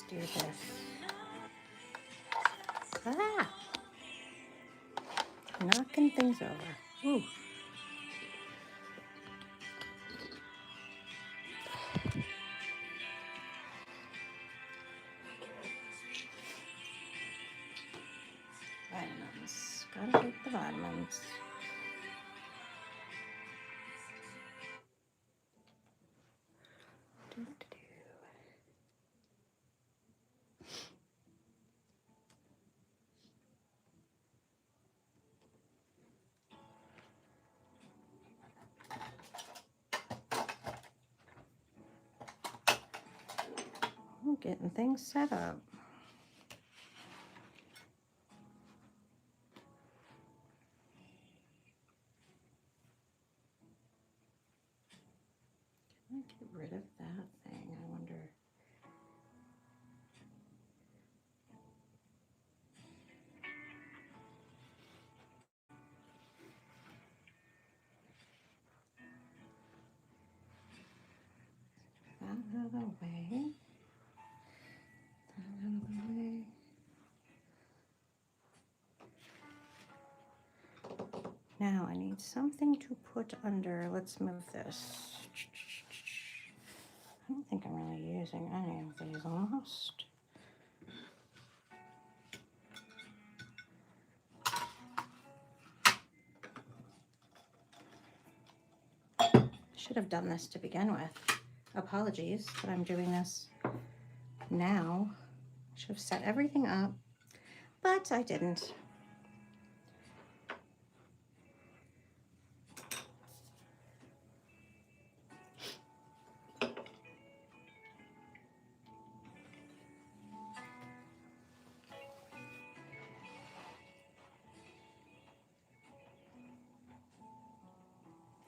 do this. Ah! Knocking things over. Ooh. Vitamins. Gotta take the vitamins. Getting things set up. Can I get rid of that thing? I wonder. That out of the way. That out of the way. Now I need something to put under. Let's move this. I don't think I'm really using any of these almost. Should have done this to begin with. Apologies that I'm doing this now. I should have set everything up, but I didn't.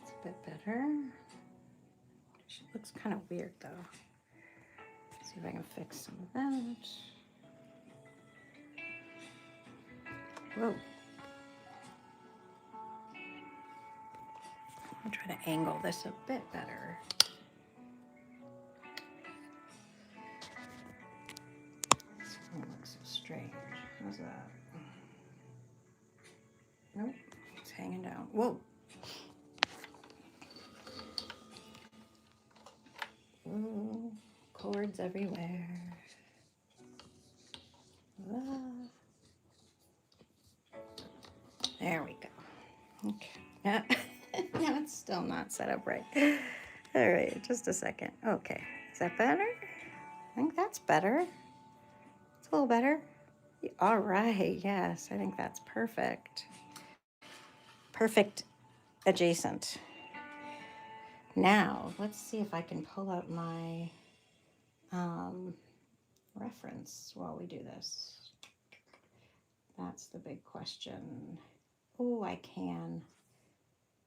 It's a bit better. She looks kind of weird though. Let's see if I can fix some of that. Whoa. I'll try to angle this a bit better. This one looks so strange. How's that? Nope, it's hanging down. Whoa. Ooh, cords everywhere. Ah. There we go. Okay. Yeah. No, it's still not set up right. All right, just a second. Okay, is that better? I think that's better. It's a little better. All right, yes, I think that's perfect. Perfect adjacent. Now, let's see if I can pull out my reference while we do this. That's the big question. Oh, I can.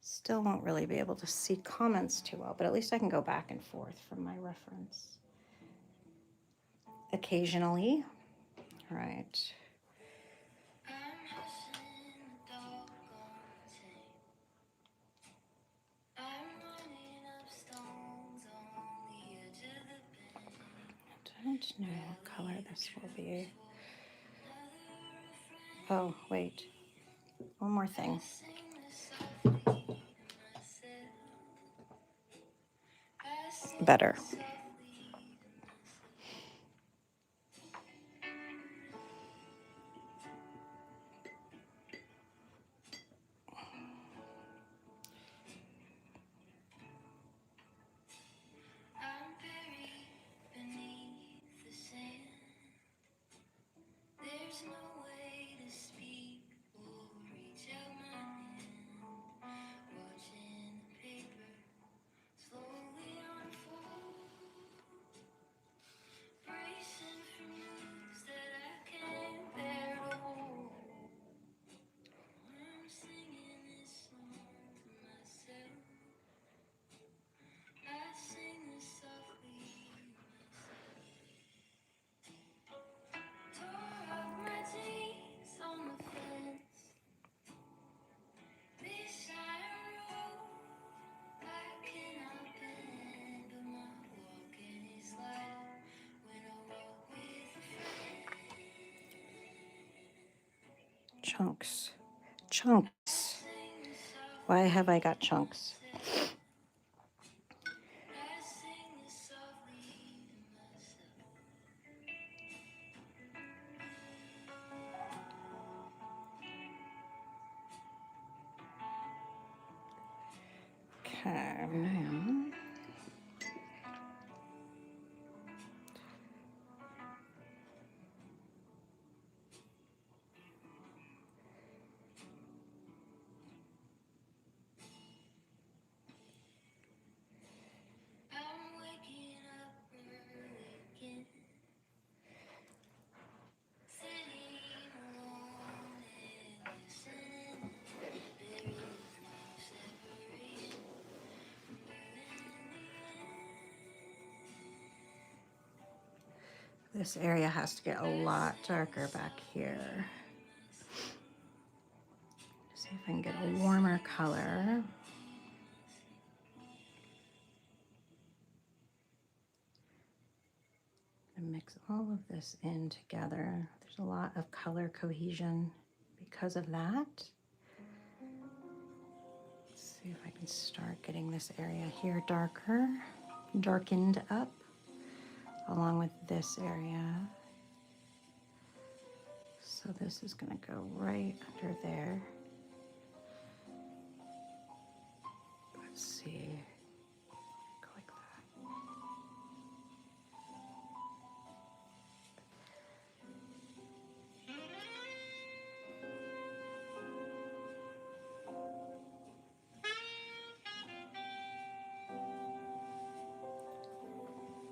Still won't really be able to see comments too well, but at least I can go back and forth from my reference occasionally. All right. I don't know what color this will be. Oh, wait. One more thing. Better. chunks. Chunks. Why have I got chunks? Okay, now. This area has to get a lot darker back here. See if I can get a warmer color. And mix all of this in together. There's a lot of color cohesion because of that. Let's see if I can start getting this area here darker, darkened up, along with this area. So this is going to go right under there. Let's see. Go like that.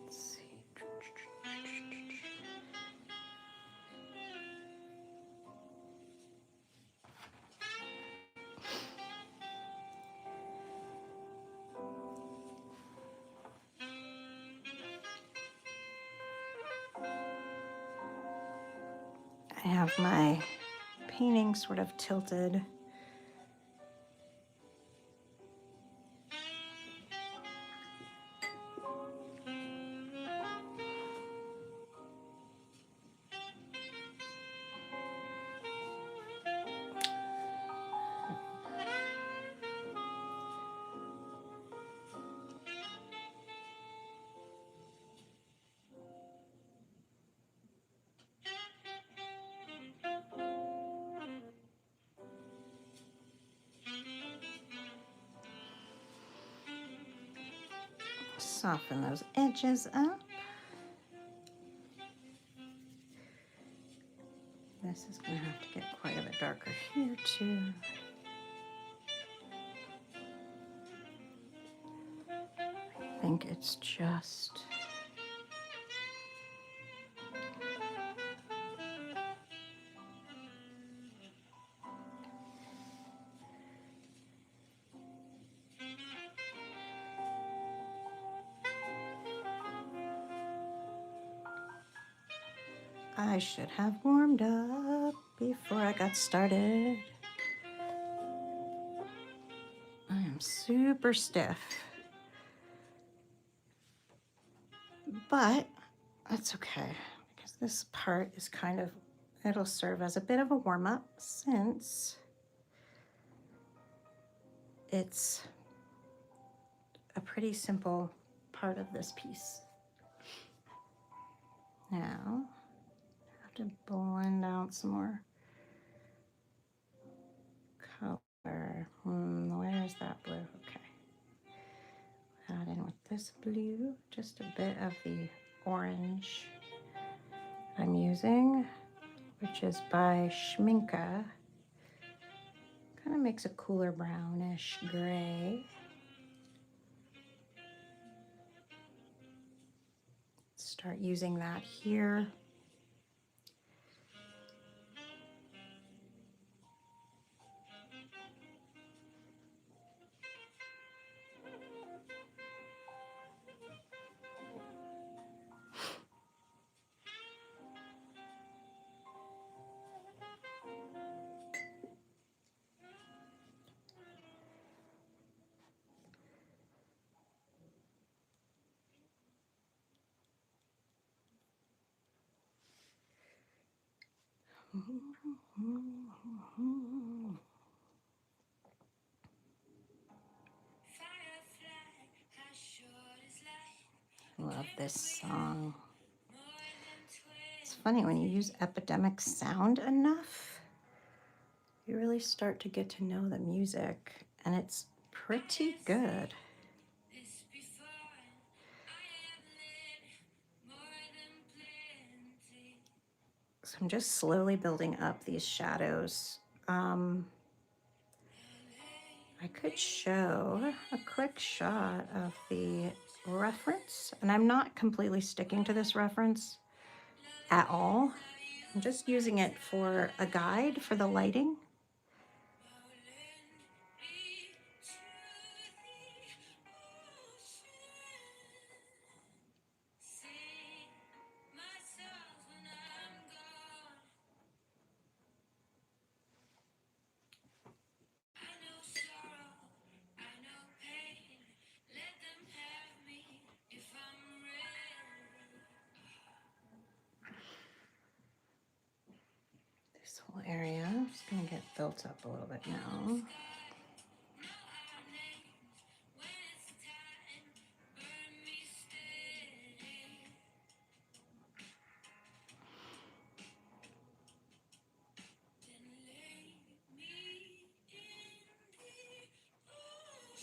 Let's see. I have my painting sort of tilted. Soften those edges up. This is going to have to get quite a bit darker here too. I think it's just I should have warmed up before I got started. I am super stiff, but that's okay because this part is kind of, it'll serve as a bit of a warm-up since it's a pretty simple part of this piece. Now, I have to blend out some more color. Where is that blue? Okay. Add in with this blue, just a bit of the orange I'm using, which is by Schminke. Kind of makes a cooler brownish gray. Start using that here. Love this song. It's funny when you use epidemic sound enough, you really start to get to know the music, and it's pretty good. So I'm just slowly building up these shadows. I could show a quick shot of the reference, and I'm not completely sticking to this reference at all. I'm just using it for a guide for the lighting. This whole area is going to get built up a little bit now.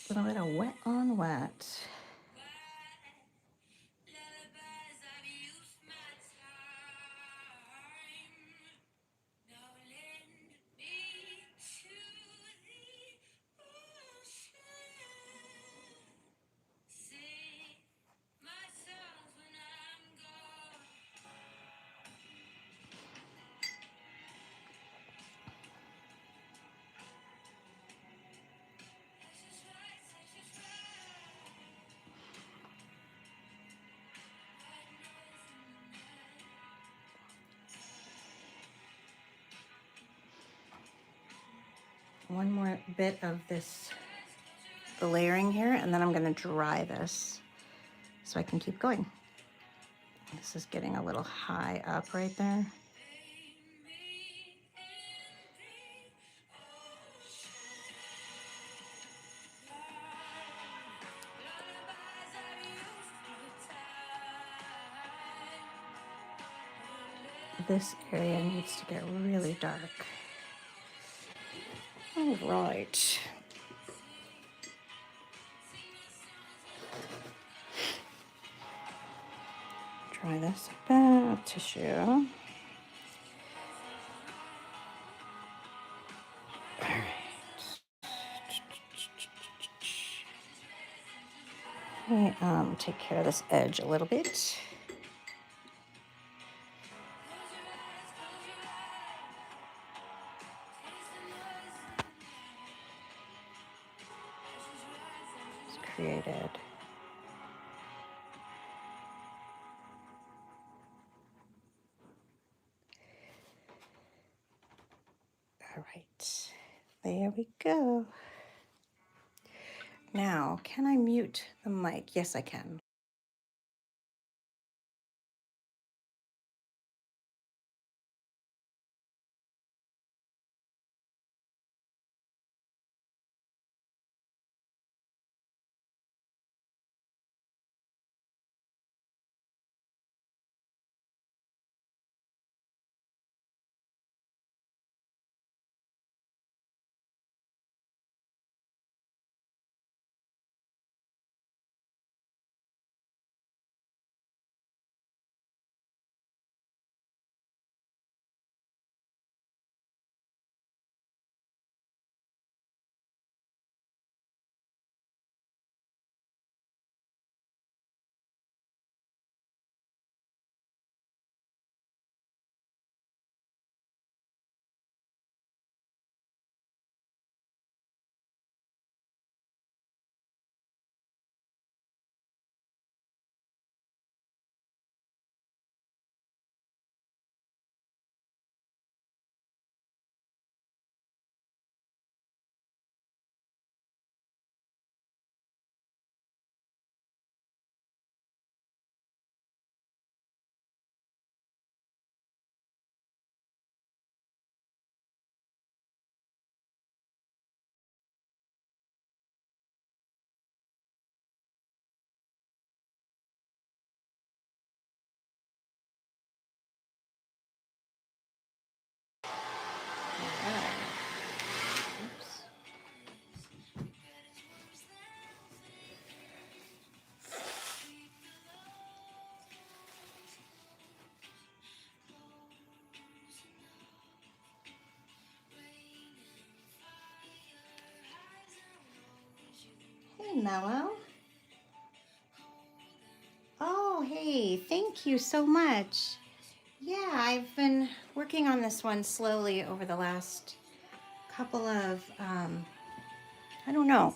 A little bit of wet on wet. One more bit of this, the layering here, and then I'm going to dry this so I can keep going. This is getting a little high up right there. This area needs to get really dark. All right. Dry this back tissue. All right. Take care of this edge a little bit. It's created. All right. There we go. Now, can I mute the mic? Yes, I can. Mello. Oh, hey, thank you so much. Yeah, I've been working on this one slowly over the last couple of, I don't know,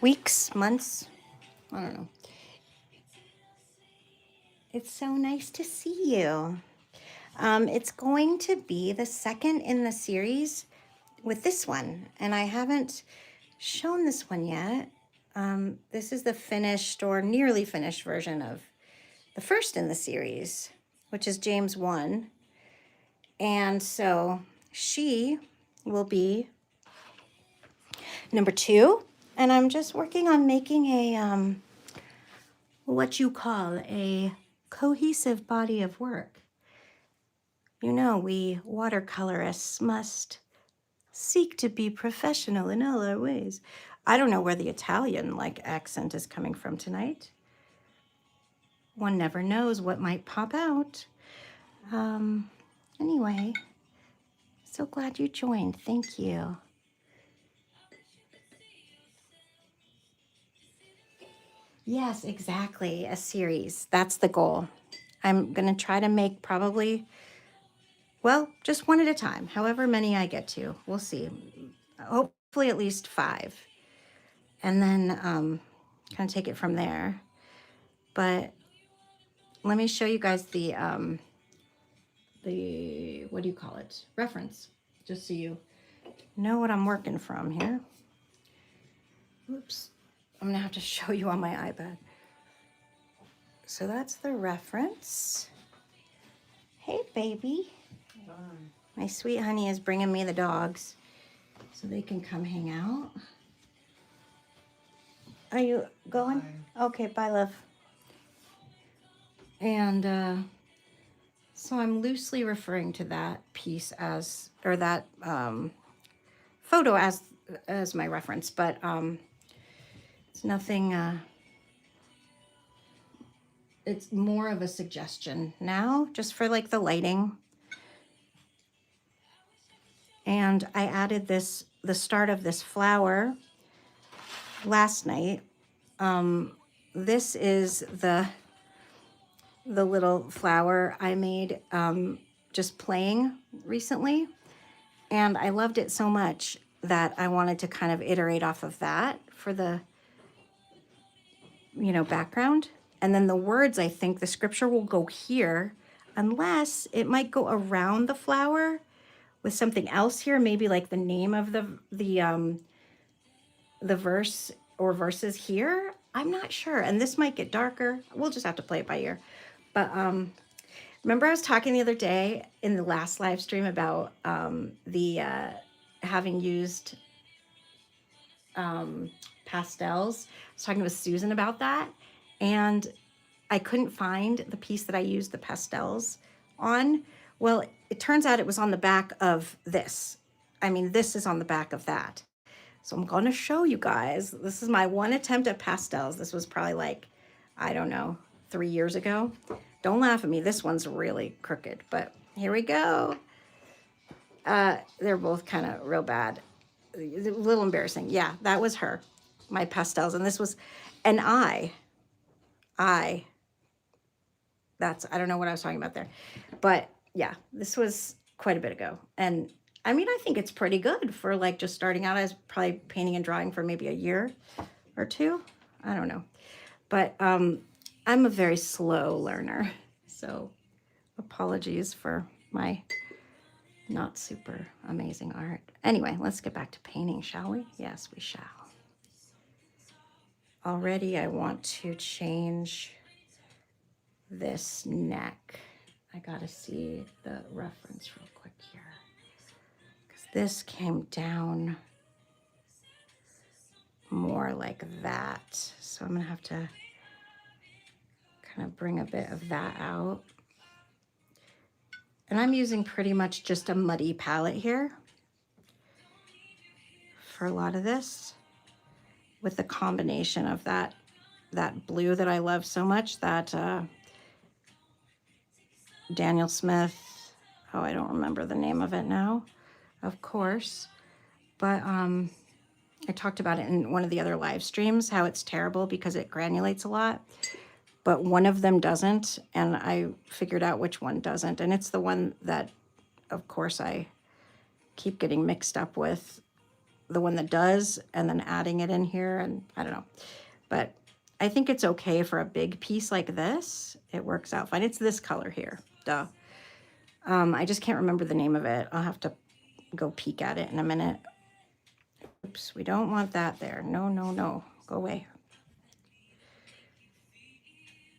weeks, months, I don't know. It's so nice to see you. It's going to be the second in the series with this one, and I haven't shown this one yet. This is the finished or nearly finished version of the first in the series, which is James 1. And so she will be number 2. And I'm just working on making a, what you call a cohesive body of work. You know, we watercolorists must seek to be professional in all our ways. I don't know where the Italian accent is coming from tonight. One never knows what might pop out. Anyway, so glad you joined. Thank you. Yes, exactly. A series. That's the goal. I'm going to try to make probably, well, just one at a time, however many I get to. We'll see. Hopefully at least 5. And then kind of take it from there. But let me show you guys the what do you call it? Reference, just so you know what I'm working from here. Oops. I'm going to have to show you on my iPad. So that's the reference. Hey, baby. My sweet honey is bringing me the dogs so they can come hang out. Are you going? Bye. Okay, bye, love. And so I'm loosely referring to that piece as, or that photo as my reference, but it's nothing, it's more of a suggestion now, just for like the lighting. And I added this, the start of this flower last night. This is the little flower I made just playing recently. And I loved it so much that I wanted to kind of iterate off of that for the, you know, background. And then the words, I think the scripture will go here, unless it might go around the flower with something else here, maybe like the name of the verse or verses here. I'm not sure. And this might get darker. We'll just have to play it by ear. But remember I was talking the other day in the last live stream about having used pastels. I was talking with Susan about that, and I couldn't find the piece that I used the pastels on. Well, it turns out it was on the back of this. I mean, this is on the back of that. So I'm going to show you guys. This is my one attempt at pastels. This was probably like, I don't know, 3 years ago. Don't laugh at me. This one's really crooked, but here we go. They're both kind of real bad. A little embarrassing. Yeah, that was her, my pastels. And this was an I don't know what I was talking about there. But yeah, this was quite a bit ago. And I mean, I think it's pretty good for like just starting out as probably painting and drawing for maybe a year or 2. I don't know. But I'm a very slow learner. So apologies for my not super amazing art. Anyway, let's get back to painting, shall we? Yes, we shall. Already I want to change this neck. I gotta see the reference real quick here, because this came down more like that. So I'm gonna have to kind of bring a bit of that out. And I'm using pretty much just a muddy palette here for a lot of this, with the combination of that blue that I love so much, that Daniel Smith, oh, I don't remember the name of it now, of course, but I talked about it in one of the other live streams, how it's terrible because it granulates a lot, but one of them doesn't, and I figured out which one doesn't, and it's the one that, of course, I keep getting mixed up with the one that does, and then adding it in here, and I don't know. But I think it's okay for a big piece like this. It works out fine. It's this color here, duh. I just can't remember the name of it. I'll have to go peek at it in a minute. Oops, we don't want that there. No, no, no, go away.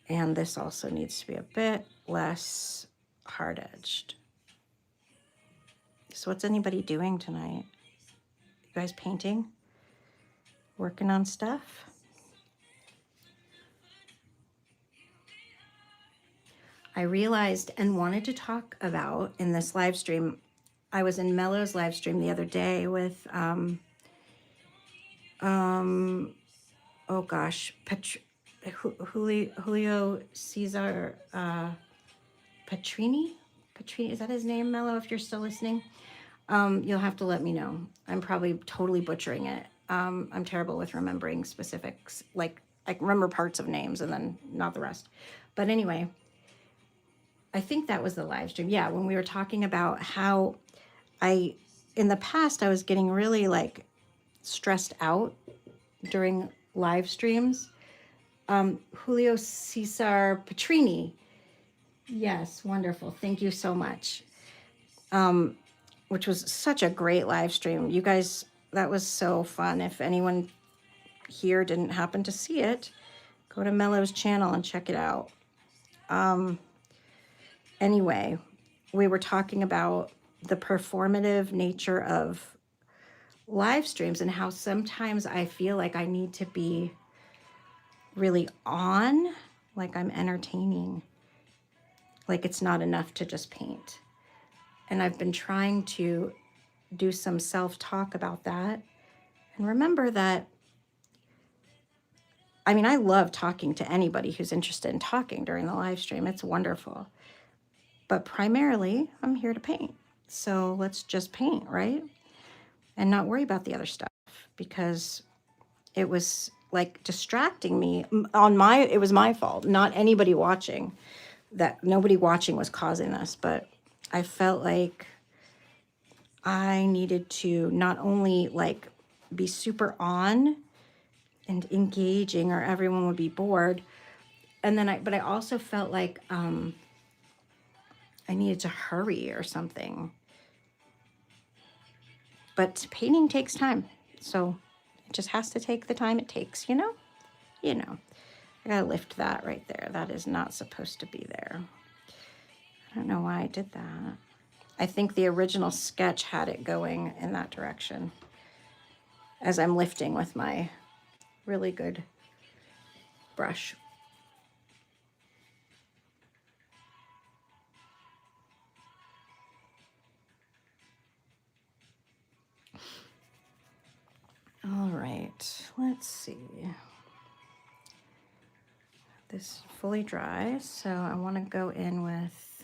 And this also needs to be a bit less hard-edged. So what's anybody doing tonight? You guys painting? Working on stuff? I realized and wanted to talk about in this live stream, I was in Mello's live stream the other day with, oh gosh, Julio Cesar Petrini? Petrini, is that his name, Mello, if you're still listening? You'll have to let me know. I'm probably totally butchering it. I'm terrible with remembering specifics. Like, I can remember parts of names and then not the rest. But anyway, I think that was the live stream. Yeah, when we were talking about how in the past, I was getting really like stressed out during live streams. Julio Cesar Petrini. Yes, wonderful. Thank you so much. Which was such a great live stream. You guys, that was so fun. If anyone here didn't happen to see it, go to Mello's channel and check it out. Anyway, we were talking about the performative nature of live streams and how sometimes I feel like I need to be really on, like I'm entertaining, like it's not enough to just paint. And I've been trying to do some self-talk about that. And remember that, I mean, I love talking to anybody who's interested in talking during the live stream. It's wonderful. But primarily, I'm here to paint. So let's just paint, right? And not worry about the other stuff, because it was like distracting me it was my fault, not anybody watching. That nobody watching was causing this, but I felt like I needed to not only like be super on and engaging or everyone would be bored. And then but I also felt like I needed to hurry or something. But painting takes time. So it just has to take the time it takes, you know? You know. I gotta lift that right there. That is not supposed to be there. I don't know why I did that. I think the original sketch had it going in that direction as I'm lifting with my really good brush. All right, let's see. This fully dry, so I want to go in with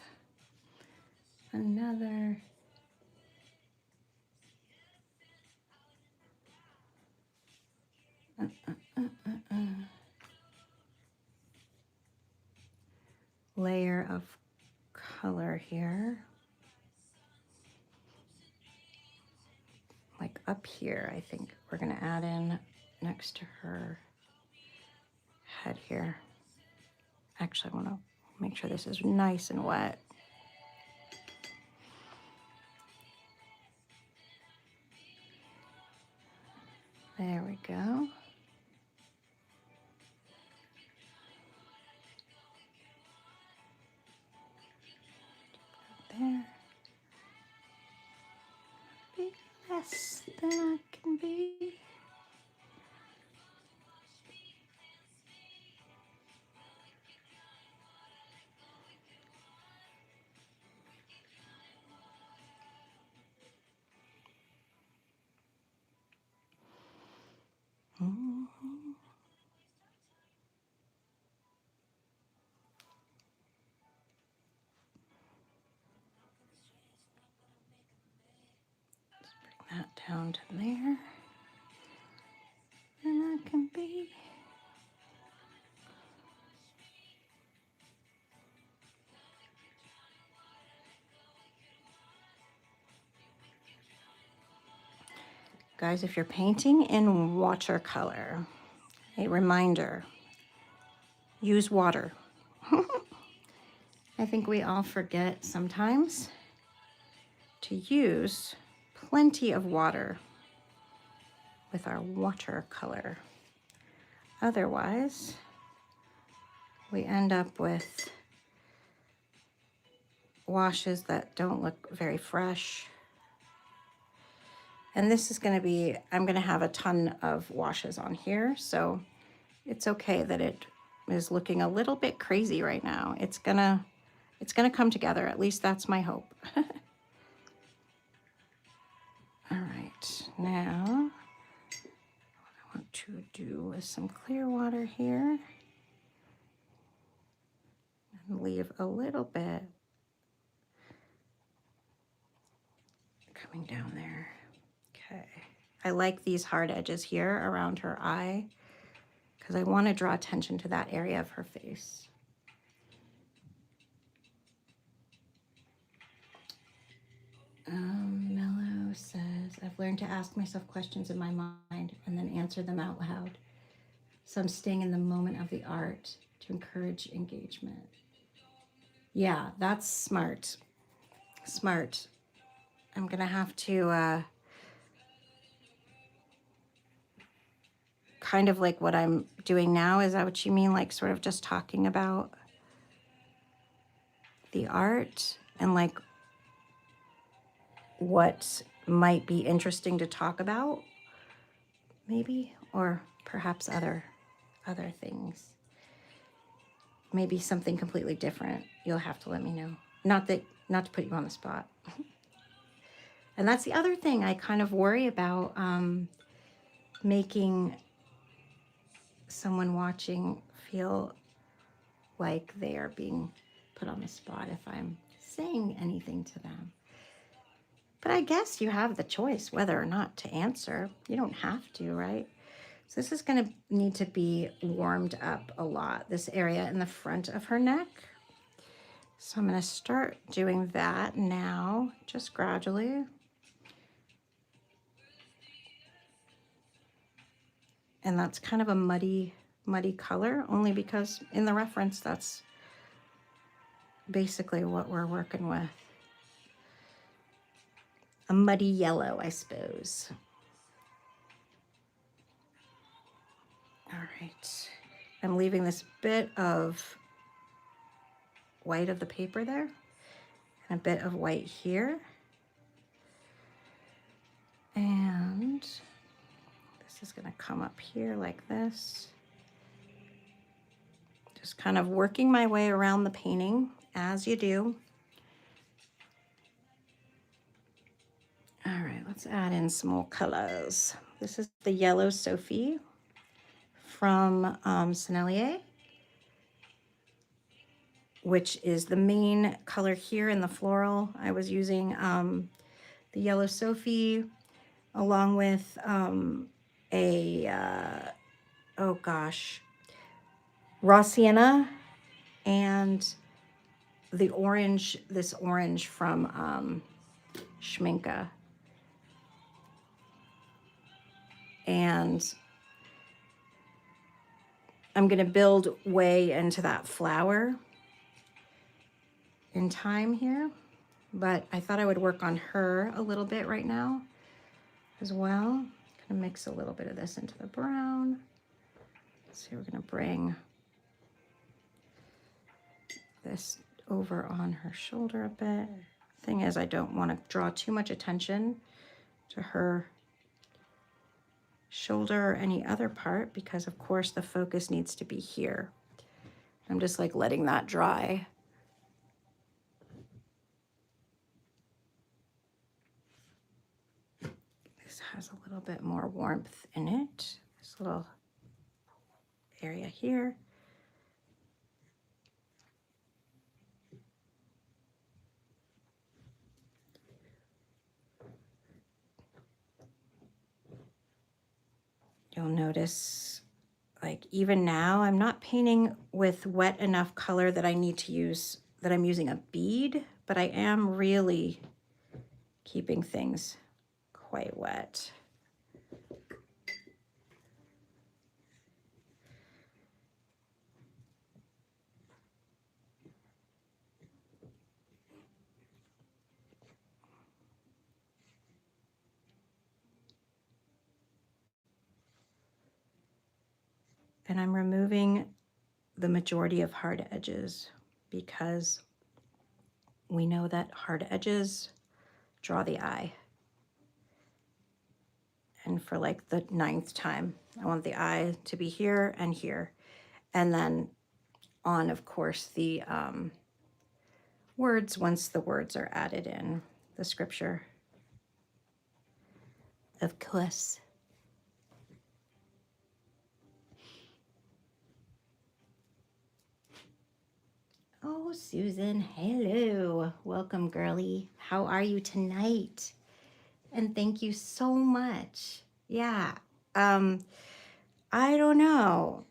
another layer of color here. Like up here, I think we're gonna add in next to her head here. Actually, I wanna make sure this is nice and wet. There we go. There. Be less than I can be. That down to there. Okay. Guys, if you're painting in watercolor, a reminder, use water. I think we all forget sometimes to use plenty of water with our watercolor. Otherwise, we end up with washes that don't look very fresh. And this is going to be, I'm going to have a ton of washes on here, so it's okay that it is looking a little bit crazy right now. It's gonna come together. At least that's my hope. All right, now what I want to do is some clear water here and leave a little bit coming down there. Okay, I like these hard edges here around her eye because I want to draw attention to that area of her face. Mello says, I've learned to ask myself questions in my mind and then answer them out loud. So I'm staying in the moment of the art to encourage engagement. Yeah, that's smart. Smart. I'm gonna have to kind of like what I'm doing now. Is that what you mean? Like sort of just talking about the art and like what might be interesting to talk about, maybe, or perhaps other things. Maybe something completely different. You'll have to let me know. Not to put you on the spot. And that's the other thing I kind of worry about, making someone watching feel like they are being put on the spot if I'm saying anything to them. But I guess you have the choice whether or not to answer. You don't have to, right? So this is going to need to be warmed up a lot, this area in the front of her neck. So I'm going to start doing that now, just gradually. And that's kind of a muddy color, only because in the reference, that's basically what we're working with. A muddy yellow, I suppose. All right. I'm leaving this bit of white of the paper there and a bit of white here. And this is going to come up here like this. Just kind of working my way around the painting as you do. All right, let's add in some more colors. This is the Yellow Sophie from Sennelier, which is the main color here in the floral. I was using the Yellow Sophie along with oh gosh, raw sienna and the orange, this orange from Schminke. And I'm going to build way into that flower in time here, but I thought I would work on her a little bit right now as well. Going to mix a little bit of this into the brown. So we're going to bring this over on her shoulder a bit. Thing is, I don't want to draw too much attention to her shoulder or any other part because of course the focus needs to be here. I'm just like letting that dry. This has a little bit more warmth in it. This little area here. You'll notice like even now, I'm not painting with wet enough color that I need to use, that I'm using a bead, but I am really keeping things quite wet. And I'm removing the majority of hard edges because we know that hard edges draw the eye. And for like the 9th time, I want the eye to be here and here. And then on, of course, the words once the words are added in, the scripture. Of course. Oh, Susan, hello. Welcome, girlie. How are you tonight? And thank you so much. Yeah. I don't know.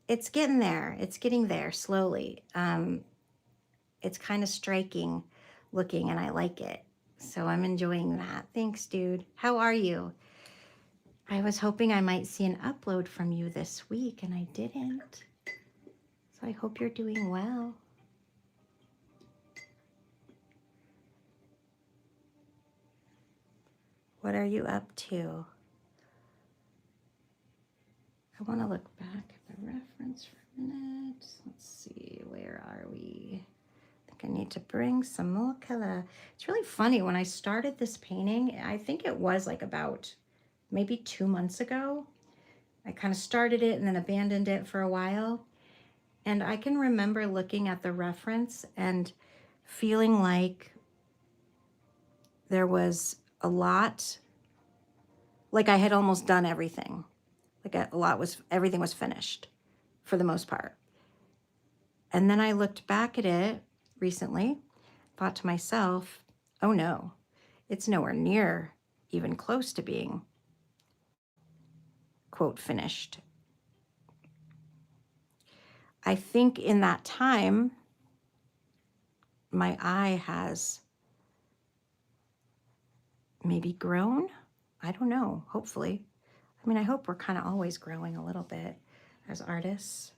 It's getting there. It's getting there slowly. It's kind of striking looking and I like it. So I'm enjoying that. Thanks, dude. How are you? I was hoping I might see an upload from you this week and I didn't. So I hope you're doing well. What are you up to? I want to look back at the reference for a minute. Let's see, where are we? I think I need to bring some more color. It's really funny, when I started this painting, I think it was like about maybe 2 months ago. I kind of started it and then abandoned it for a while. And I can remember looking at the reference and feeling like there was a lot, like I had almost done everything. Like everything was finished for the most part. And then I looked back at it recently, thought to myself, oh no, it's nowhere near even close to being, quote, finished. I think in that time, my eye has maybe grown. I don't know, hopefully. I mean, I hope we're kind of always growing a little bit as artists.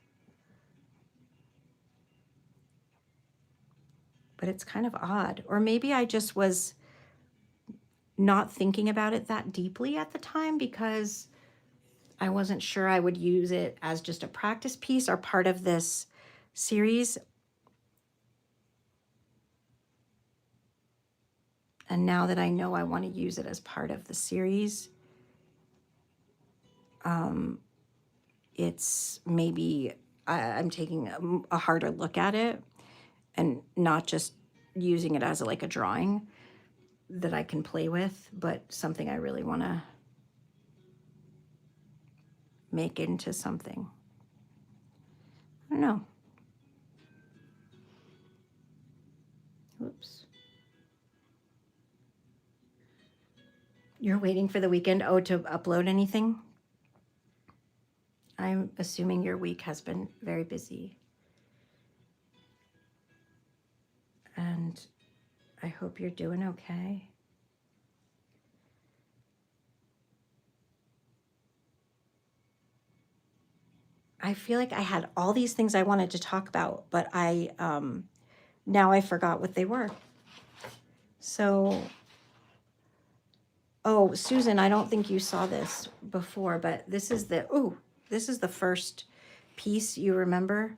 But it's kind of odd. Or maybe I just was not thinking about it that deeply at the time because I wasn't sure I would use it as just a practice piece or part of this series. And now that I know I want to use it as part of the series, it's maybe I'm taking a harder look at it and not just using it as like a drawing that I can play with, but something I really want to make into something. I don't know. Whoops. You're waiting for the weekend, to upload anything? I'm assuming your week has been very busy. And I hope you're doing okay. I feel like I had all these things I wanted to talk about, but now I forgot what they were. So, oh, Susan, I don't think you saw this before, but this is the first piece you remember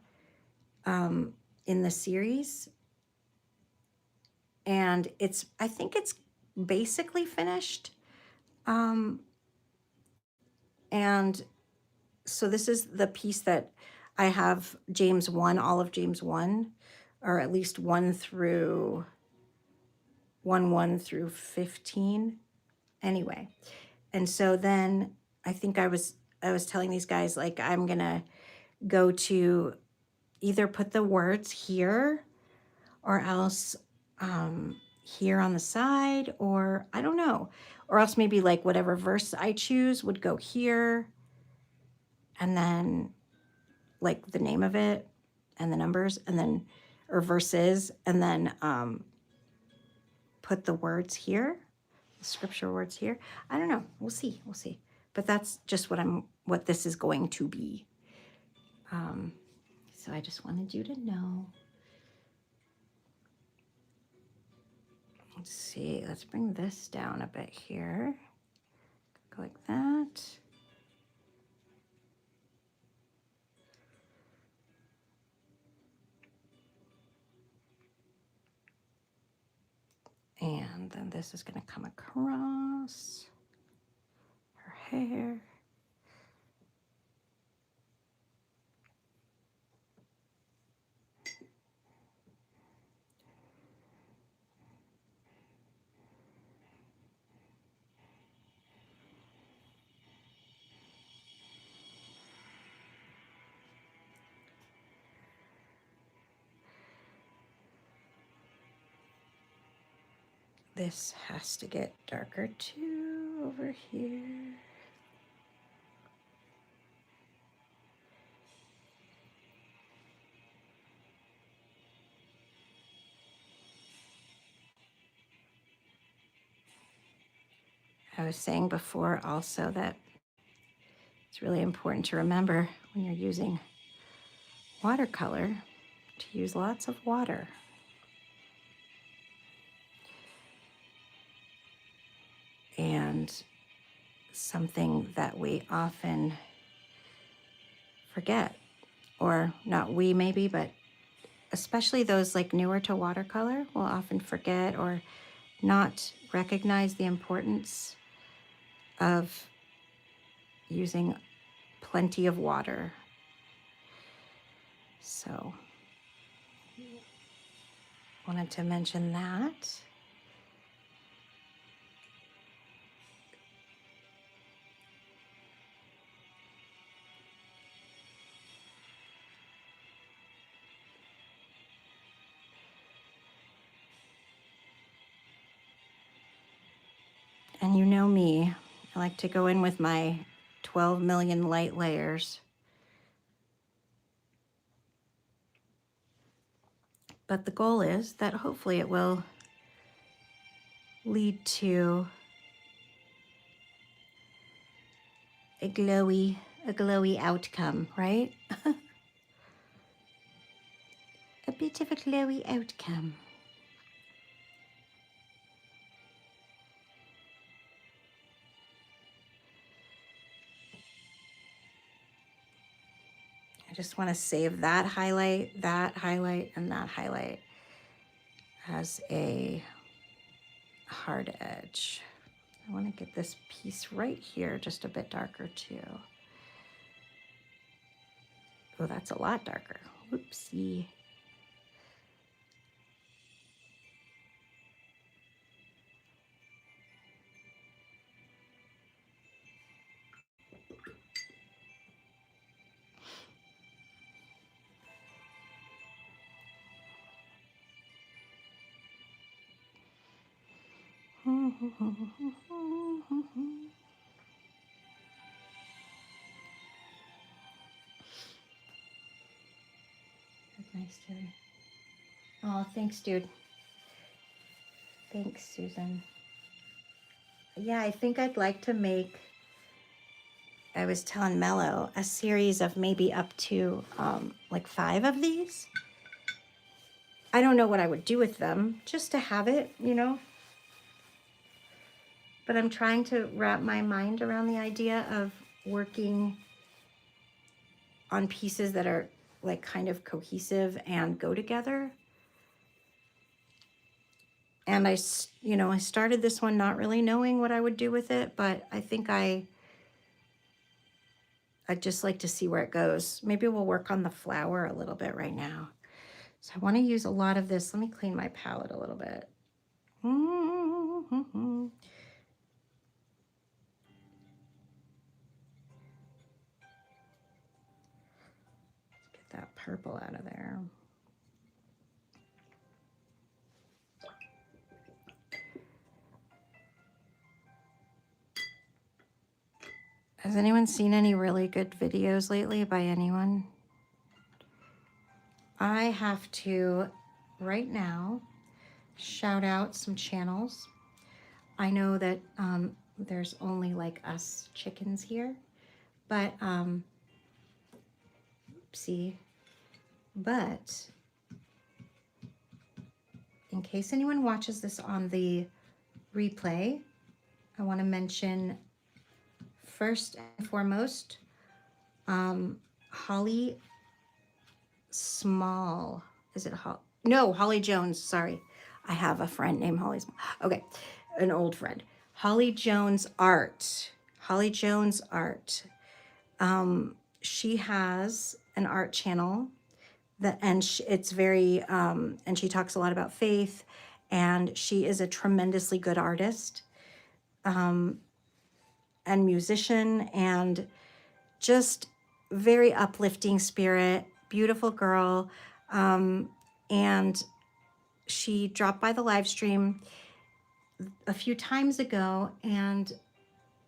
in the series. And I think it's basically finished. And so this is the piece that I have James 1, all of James 1, or at least 1 through 1 through 15. Anyway, and so then I think I was telling these guys, like, I'm gonna go to either put the words here or else here on the side, or I don't know, or else maybe like whatever verse I choose would go here. and then like the name of it and the numbers, and then, or verses, and then put the words here, the scripture words here. I don't know. We'll see. We'll see. But that's just what this is going to be. So I just wanted you to know. Let's see. Let's bring this down a bit here. Go like that. And then this is going to come across her hair. This has to get darker too over here. I was saying before also that it's really important to remember when you're using watercolor to use lots of water. And something that we often forget, or not we maybe, but especially those like newer to watercolor will often forget or not recognize the importance of using plenty of water. So wanted to mention that. And you know me, I like to go in with my 12 million light layers. But the goal is that hopefully it will lead to a glowy outcome, right? A bit of a glowy outcome. I just want to save that highlight, and that highlight as a hard edge. I want to get this piece right here just a bit darker too. Oh, that's a lot darker. Whoopsie. Nice, dude. Oh, thanks, dude. Thanks, Susan. Yeah, I think I'd like to make, I was telling Mello, a series of maybe up to like 5 of these. I don't know what I would do with them, just to have it, you know. But I'm trying to wrap my mind around the idea of working on pieces that are like kind of cohesive and go together. And I started this one not really knowing what I would do with it, but I think I'd just like to see where it goes. Maybe we'll work on the flower a little bit right now. So I want to use a lot of this. Let me clean my palette a little bit. Let's get that purple out of there. Has anyone seen any really good videos lately by anyone? I have to, right now, shout out some channels. I know that there's only like us chickens here, but, oopsie, but in case anyone watches this on the replay, I want to mention first and foremost, Holly Small. Is it Holly? No, Holly Jones. Sorry. I have a friend named Holly Small. Okay. An old friend. Holly Jones Art. Holly Jones Art. She has an art channel that, and it's very, and she talks a lot about faith, and she is a tremendously good artist, and musician, and just very uplifting spirit, beautiful girl. And she dropped by the live stream a few times ago, and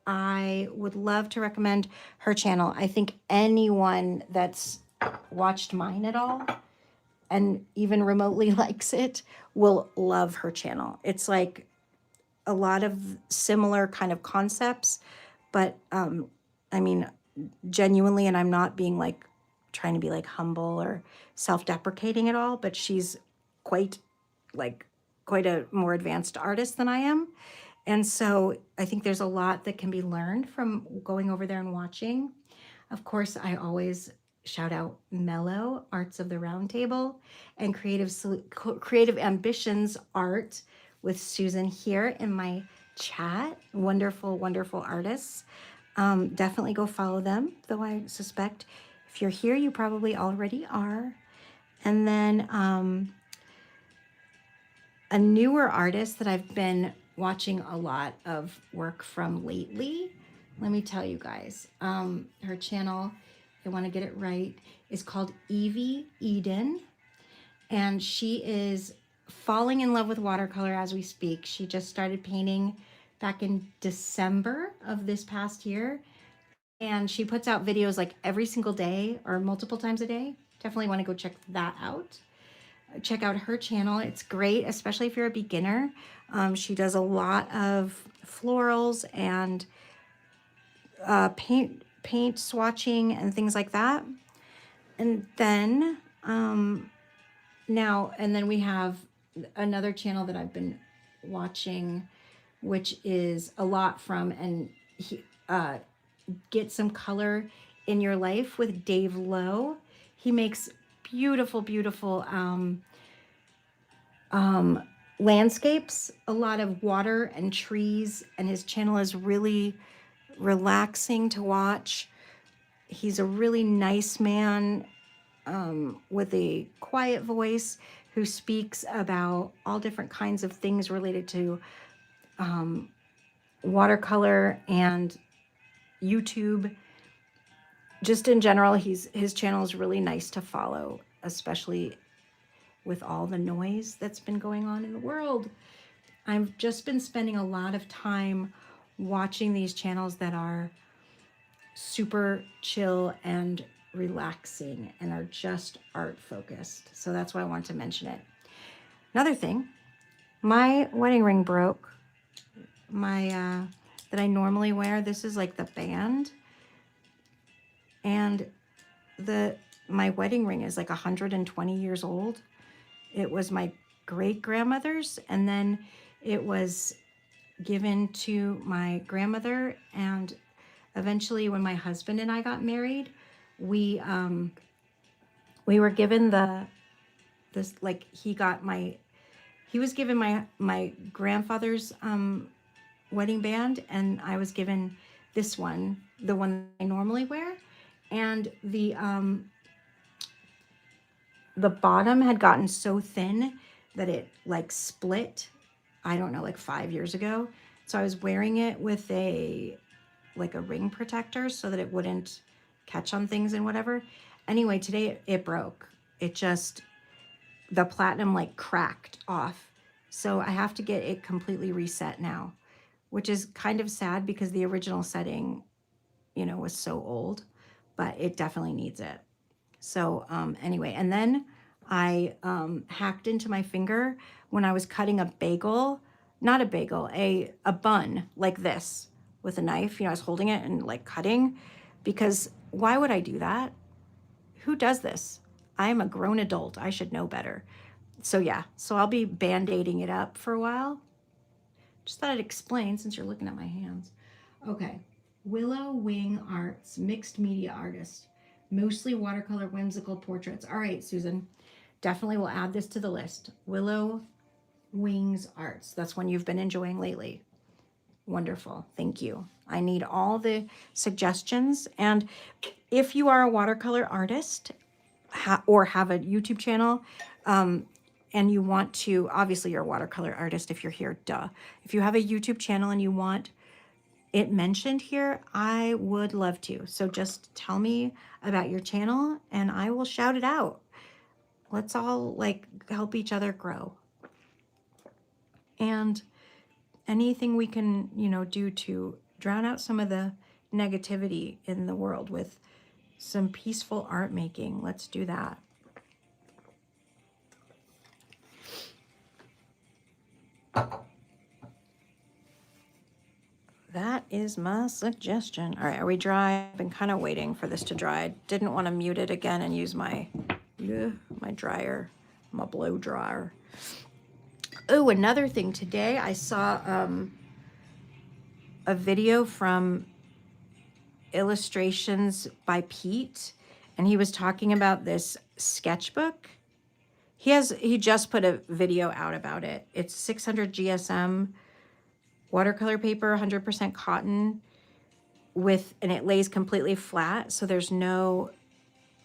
I would love to recommend her channel. I think anyone that's watched mine at all and even remotely likes it will love her channel. It's like a lot of similar kind of concepts, but I mean, genuinely, and I'm not being like trying to be like humble or self-deprecating at all, but she's quite like quite a more advanced artist than I am. And so I think there's a lot that can be learned from going over there and watching. Of course, I always shout out Mellow Arts of the Round Table and Creative Ambitions Art with Susan here in my chat. Wonderful, wonderful artists. Definitely go follow them, though I suspect if you're here, you probably already are. And then a newer artist that I've been watching a lot of work from lately, let me tell you guys, her channel, I want to get it right, is called Evie Eden, and she is falling in love with watercolor as we speak. She just started painting back in December of this past year, and she puts out videos like every single day or multiple times a day. Definitely want to go check that out. Check out her channel. It's great, especially if you're a beginner. She does a lot of florals and paint swatching and things like that. And then then we have another channel that I've been watching, which is a lot from, and Get Some Color in Your Life with Dave Lowe. He makes beautiful, beautiful landscapes, a lot of water and trees, and his channel is really relaxing to watch. He's a really nice man with a quiet voice who speaks about all different kinds of things related to watercolor and YouTube. Just in general, his channel is really nice to follow, especially with all the noise that's been going on in the world. I've just been spending a lot of time watching these channels that are super chill and relaxing and are just art focused. So that's why I want to mention it. Another thing, my wedding ring broke. My that I normally wear. This is like the band. And my wedding ring is like 120 years old. It was my great grandmother's, and then it was given to my grandmother. And eventually, when my husband and I got married, we were given he was given my grandfather's wedding band, and I was given this one, the one I normally wear. And the bottom had gotten so thin that it like split, I don't know, like 5 years ago. So I was wearing it with a ring protector so that it wouldn't catch on things and whatever. Anyway, today it broke. The platinum like cracked off. So I have to get it completely reset now, which is kind of sad because the original setting you know, was so old, but it definitely needs it. So anyway, and then I hacked into my finger when I was cutting a bagel, not a bagel, a bun like this with a knife. You know, I was holding it and like cutting, because why would I do that? Who does this? I'm a grown adult. I should know better. So yeah, so I'll be band-aiding it up for a while. Just thought I'd explain since you're looking at my hands. Okay, Willow Wing Arts, mixed media artist, mostly watercolor whimsical portraits. All right, Susan, definitely will add this to the list. Willow Wings Arts. That's one you've been enjoying lately. Wonderful, thank you. I need all the suggestions. And if you are a watercolor artist or have a YouTube channel, and you want to, obviously you're a watercolor artist if you're here, duh. If you have a YouTube channel and you want it mentioned here, I would love to. So just tell me about your channel and I will shout it out. Let's all like help each other grow. And anything we can, you know, do to drown out some of the negativity in the world with some peaceful art making. Let's do that. That is my suggestion. All right, are we dry? I've been kind of waiting for this to dry. Didn't want to mute it again and use my dryer, my blow dryer. Oh, another thing today, I saw a video from Illustrations by Pete, and he was talking about this sketchbook. He just put a video out about it. It's 600 GSM watercolor paper, 100% cotton, and it lays completely flat, so there's no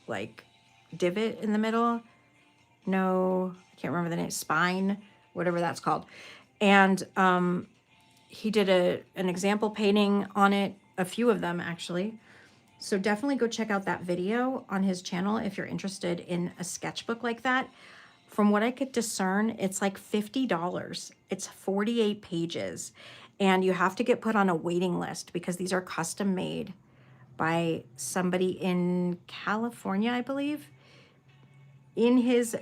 like divot in the middle, no, I can't remember the name, spine, whatever that's called. And he did an example painting on it, a few of them actually. So definitely go check out that video on his channel if you're interested in a sketchbook like that. From what I could discern, it's like $50. It's 48 pages. And you have to get put on a waiting list because these are custom made by somebody in California, I believe. In his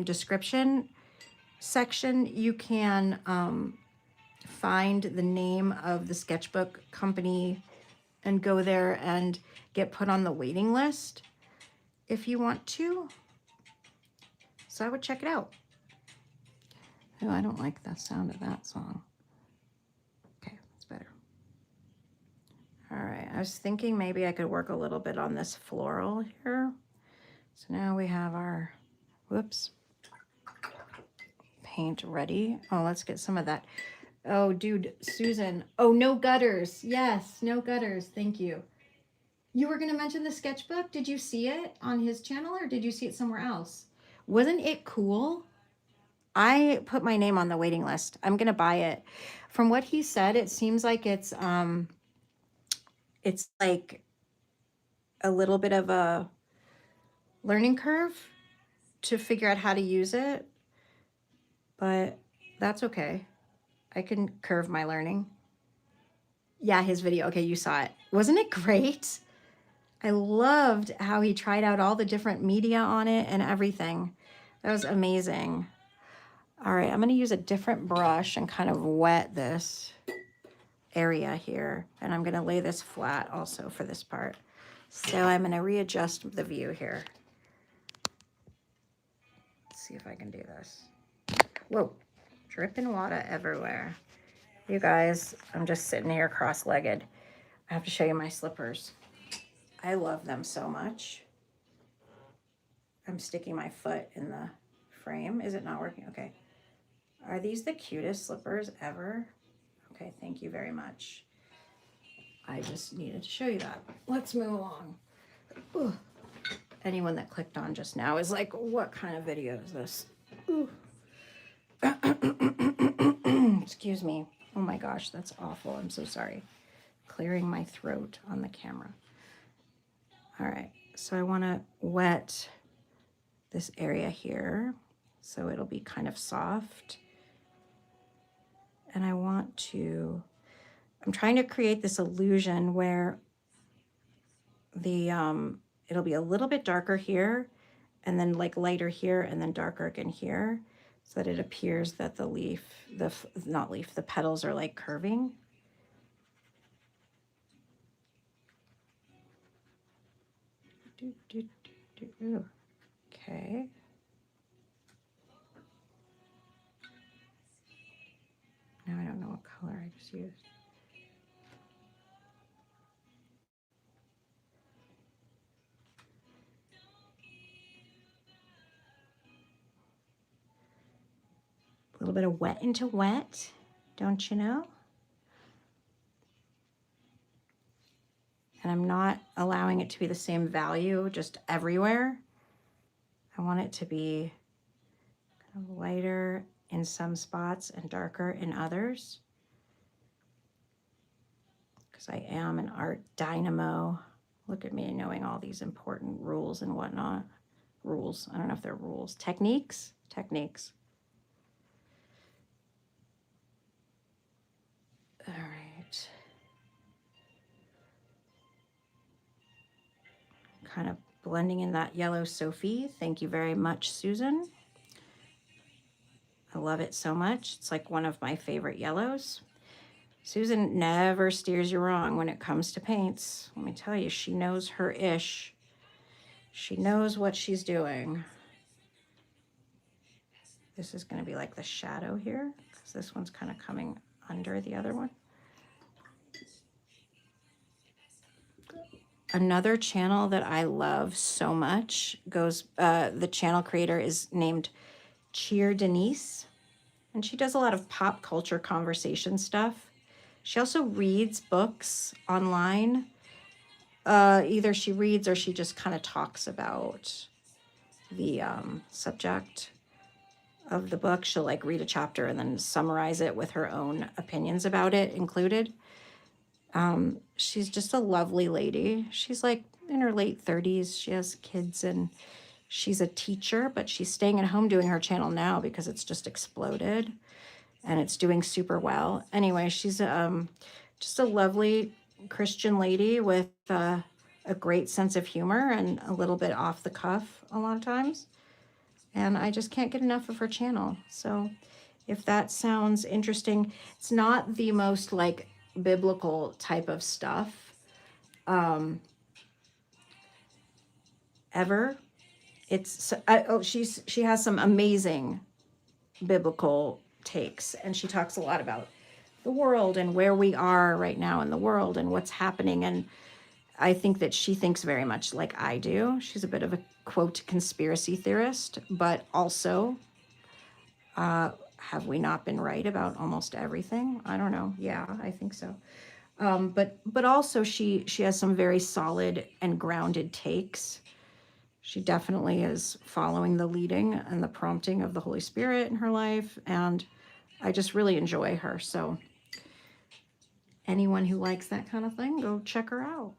description section, you can find the name of the sketchbook company and go there and get put on the waiting list if you want to. So I would check it out. Oh, I don't like the sound of that song. Okay, that's better. All right, I was thinking maybe I could work a little bit on this floral here. So now we have our, whoops, paint ready. Oh, let's get some of that. Oh, dude, Susan. Oh, no gutters. Yes, no gutters. Thank you. You were going to mention the sketchbook. Did you see it on his channel or did you see it somewhere else? Wasn't it cool? I put my name on the waiting list. I'm going to buy it. From what he said, it seems like it's like a little bit of a learning curve to figure out how to use it, but that's okay. I can curve my learning. Yeah, his video. Okay, you saw it. Wasn't it great? I loved how he tried out all the different media on it and everything. That was amazing. All right, I'm going to use a different brush and kind of wet this area here. And I'm going to lay this flat also for this part. So I'm going to readjust the view here. Let's see if I can do this. Whoa, dripping water everywhere. You guys, I'm just sitting here cross-legged. I have to show you my slippers. I love them so much. I'm sticking my foot in the frame. Is it not working? Okay. Are these the cutest slippers ever? Okay, thank you very much. I just needed to show you that. Let's move along. Ooh. Anyone that clicked on just now is like, what kind of video is this? Excuse me. Oh my gosh, that's awful. I'm so sorry. Clearing my throat on the camera. All right, so I want to wet this area here so it'll be kind of soft. And I want to I'm trying to create this illusion where the it'll be a little bit darker here and then like lighter here and then darker again here, so that it appears that the leaf, not leaf, the petals are like curving. Okay. Now I don't know what color I just used. A little bit of wet into wet, don't you know? And I'm not allowing it to be the same value just everywhere. I want it to be kind of lighter in some spots and darker in others, because I am an art dynamo. Look at me knowing all these important rules and whatnot. Rules, I don't know if they're rules. Techniques? Techniques. All right. Kind of blending in that yellow Sophie. Thank you very much, Susan. I love it so much. It's like one of my favorite yellows. Susan never steers you wrong when it comes to paints. Let me tell you, she knows her ish. She knows what she's doing. This is going to be like the shadow here, because this one's kind of coming under the other one. Another channel that I love so much goes, the channel creator is named Cheer Denise, and she does a lot of pop culture conversation stuff. She also reads books online. Either she reads or she just kind of talks about the subject of the book. She'll like read a chapter and then summarize it with her own opinions about it included. She's just a lovely lady. She's like in her late 30s. She has kids and she's a teacher, but she's staying at home doing her channel now because it's just exploded and it's doing super well. Anyway, she's just a lovely Christian lady with a great sense of humor and a little bit off the cuff a lot of times. And I just can't get enough of her channel. So if that sounds interesting, it's not the most like biblical type of stuff ever. It's she has some amazing biblical takes, and she talks a lot about the world and where we are right now in the world and what's happening. And I think that she thinks very much like I do. She's a bit of a quote conspiracy theorist, but also have we not been right about almost everything? I don't know. Yeah, I think so. But also she has some very solid and grounded takes. She definitely is following the leading and the prompting of the Holy Spirit in her life, and I just really enjoy her. So anyone who likes that kind of thing, go check her out.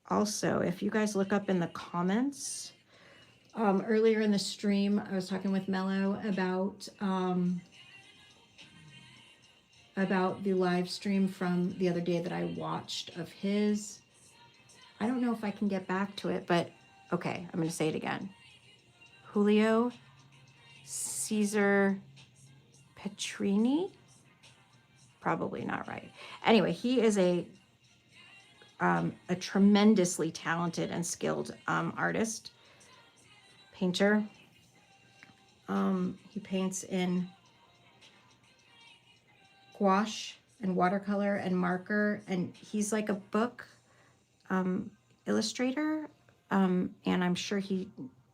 Also, if you guys look up in the comments, earlier in the stream, I was talking with Mello about the live stream from the other day that I watched of his. I don't know if I can get back to it, but okay, I'm going to say it again. Julio Caesar Petrini? Probably not right. Anyway, he is a tremendously talented and skilled artist, painter. He paints in gouache and watercolor and marker, and he's like a book illustrator, and I'm sure he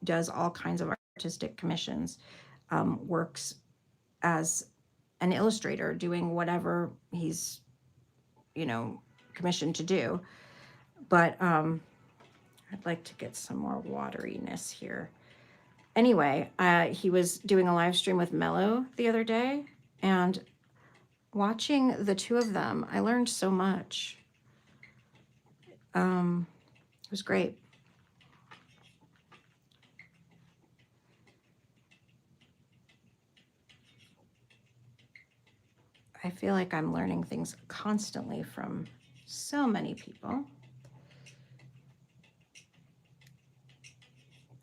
does all kinds of artistic commissions, works as an illustrator doing whatever he's, commissioned to do. But I'd like to get some more wateriness here. Anyway, he was doing a live stream with Mello the other day, and watching the two of them, I learned so much. It was great. I feel like I'm learning things constantly from so many people.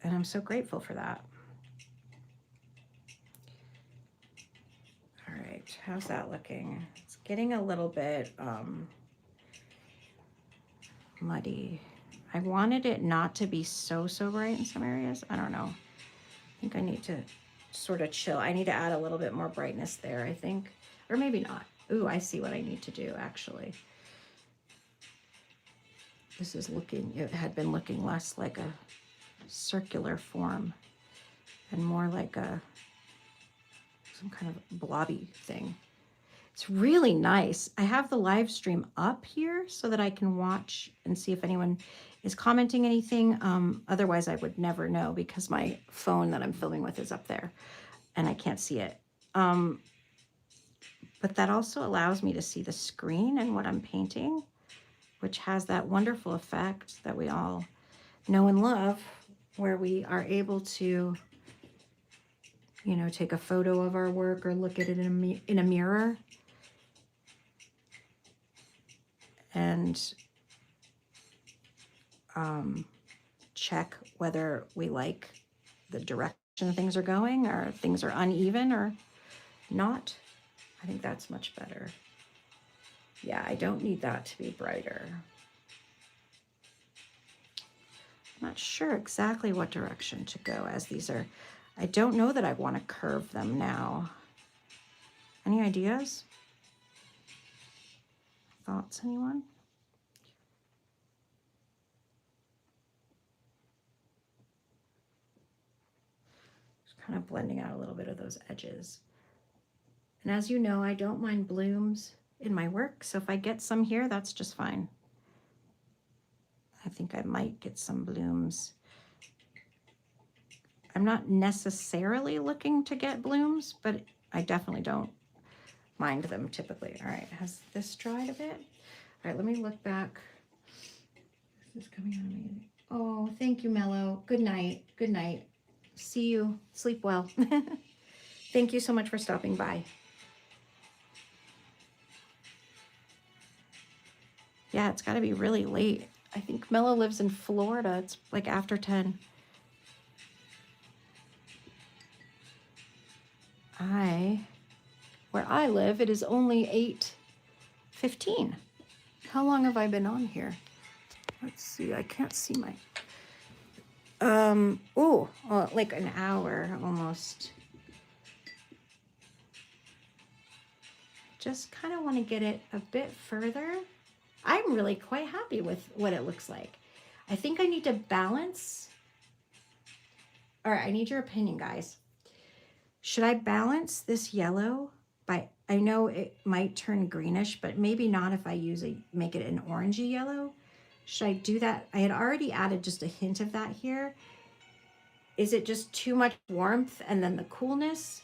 And I'm so grateful for that. All right, how's that looking? It's getting a little bit muddy. I wanted it not to be so bright in some areas. I don't know. I think I need to sort of chill. I need to add a little bit more brightness there, I think. Or maybe not. Ooh, I see what I need to do, actually. This is looking, it had been looking less like a circular form and more like some kind of blobby thing. It's really nice. I have the live stream up here so that I can watch and see if anyone is commenting anything. Otherwise, I would never know because my phone that I'm filming with is up there and I can't see it. But that also allows me to see the screen and what I'm painting, which has that wonderful effect that we all know and love, where we are able to, you know, take a photo of our work or look at it in a mirror and check whether we like the direction things are going or things are uneven or not. I think that's much better. Yeah, I don't need that to be brighter. I'm not sure exactly what direction to go as these are, I don't know that I want to curve them now. Any ideas? Thoughts, anyone? Just kind of blending out a little bit of those edges. And as you know, I don't mind blooms in my work, so if I get some here, that's just fine. I think I might get some blooms. I'm not necessarily looking to get blooms, but I definitely don't mind them typically. All right, has this dried a bit? All right, let me look back. This is coming out amazing. Oh, thank you, Mello. Good night. Good night. See you. Sleep well. Thank you so much for stopping by. Yeah, it's got to be really late. I think Mello lives in Florida. It's like after 10. Where I live, it is only 8:15. How long have I been on here? Let's see, I can't see my, like an hour almost. Just kind of want to get it a bit further. I'm really quite happy with what it looks like. I think I need to balance. All right, I need your opinion, guys. Should I balance this yellow by, I know it might turn greenish, but maybe not if I make it an orangey yellow. Should I do that? I had already added just a hint of that here. Is it just too much warmth and then the coolness?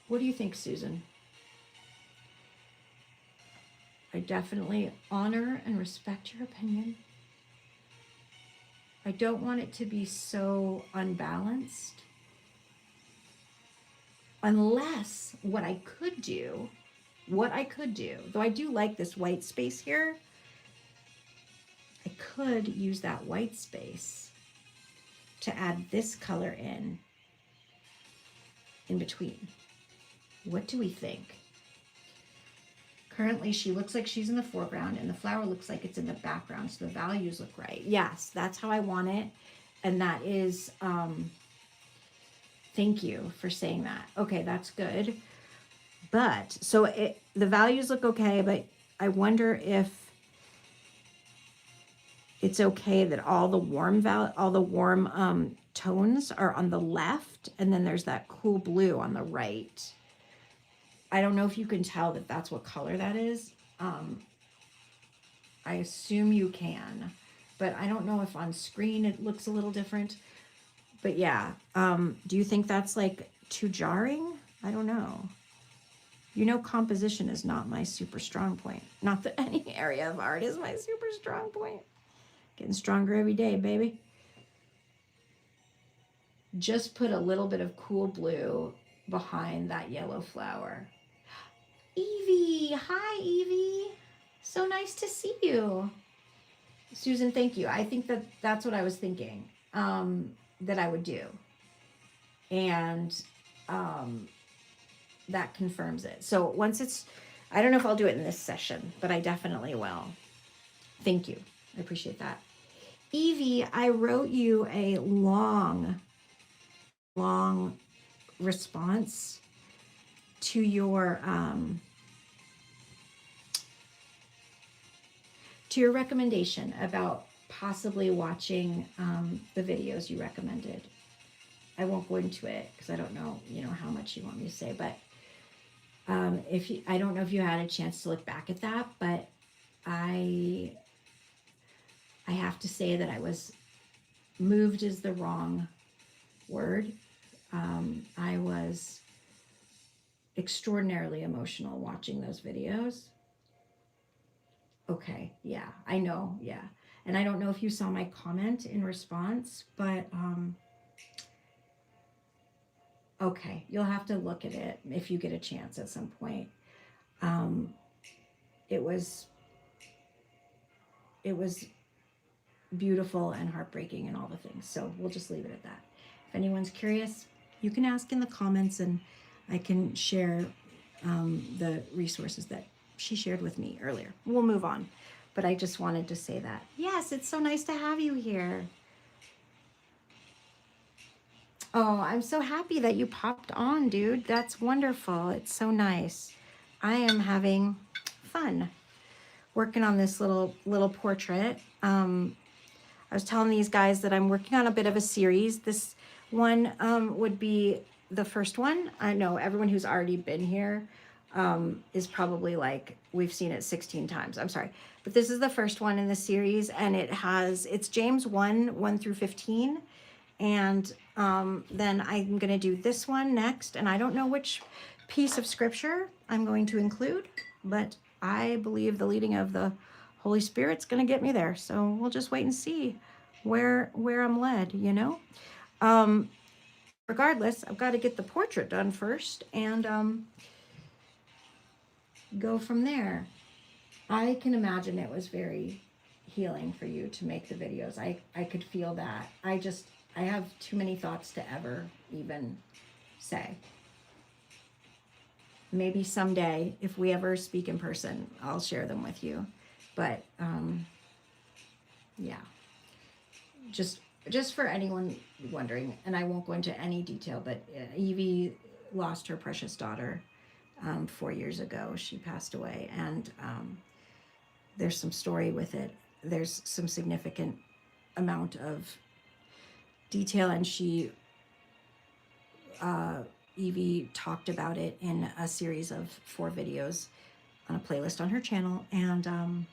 What do you think, Susan? I definitely honor and respect your opinion. I don't want it to be so unbalanced. Unless what I could do, though I do like this white space here, I could use that white space to add this color in between. What do we think? Currently, she looks like she's in the foreground and the flower looks like it's in the background, so the values look right. Yes, that's how I want it. And that is, thank you for saying that. Okay, that's good. But, so the values look okay, but I wonder if it's okay that all the warm tones are on the left, and then there's that cool blue on the right. I don't know if you can tell that that's what color that is. I assume you can, but I don't know if on screen it looks a little different. But yeah, do you think that's like too jarring? I don't know. You know, composition is not my super strong point. Not that any area of art is my super strong point. Getting stronger every day, baby. Just put a little bit of cool blue behind that yellow flower. Evie, hi Evie. So nice to see you. Susan, thank you. I think that's what I was thinking that I would do. And that confirms it. So once it's, I don't know if I'll do it in this session, but I definitely will. Thank you. I appreciate that. Evie, I wrote you a long response to your recommendation about possibly watching the videos you recommended. I won't go into it because I don't know, how much you want me to say, but I don't know if you had a chance to look back at that, but I have to say that I was moved is the wrong word. I was extraordinarily emotional watching those videos. Okay, yeah, I know, yeah. And I don't know if you saw my comment in response, but okay, you'll have to look at it if you get a chance at some point. It was beautiful and heartbreaking and all the things. So we'll just leave it at that. If anyone's curious, you can ask in the comments and I can share the resources that she shared with me earlier. We'll move on. But I just wanted to say that. Yes, it's so nice to have you here. Oh, I'm so happy that you popped on, dude. That's wonderful. It's so nice. I am having fun working on this little portrait. I was telling these guys that I'm working on a bit of a series. This one would be the first one. I know everyone who's already been here is probably like, we've seen it 16 times. I'm sorry. But this is the first one in the series, and it's James 1 through 15. And then I'm going to do this one next. And I don't know which piece of scripture I'm going to include, but I believe the leading of the Holy Spirit's going to get me there. So we'll just wait and see where I'm led, Regardless, I've got to get the portrait done first and go from there. I can imagine it was very healing for you to make the videos. I could feel that. I have too many thoughts to ever even say. Maybe someday, if we ever speak in person, I'll share them with you. But yeah, just for anyone wondering, and I won't go into any detail, but Evie lost her precious daughter 4 years ago. She passed away, and there's some story with it. There's some significant amount of detail, and Evie talked about it in a series of 4 videos on a playlist on her channel, and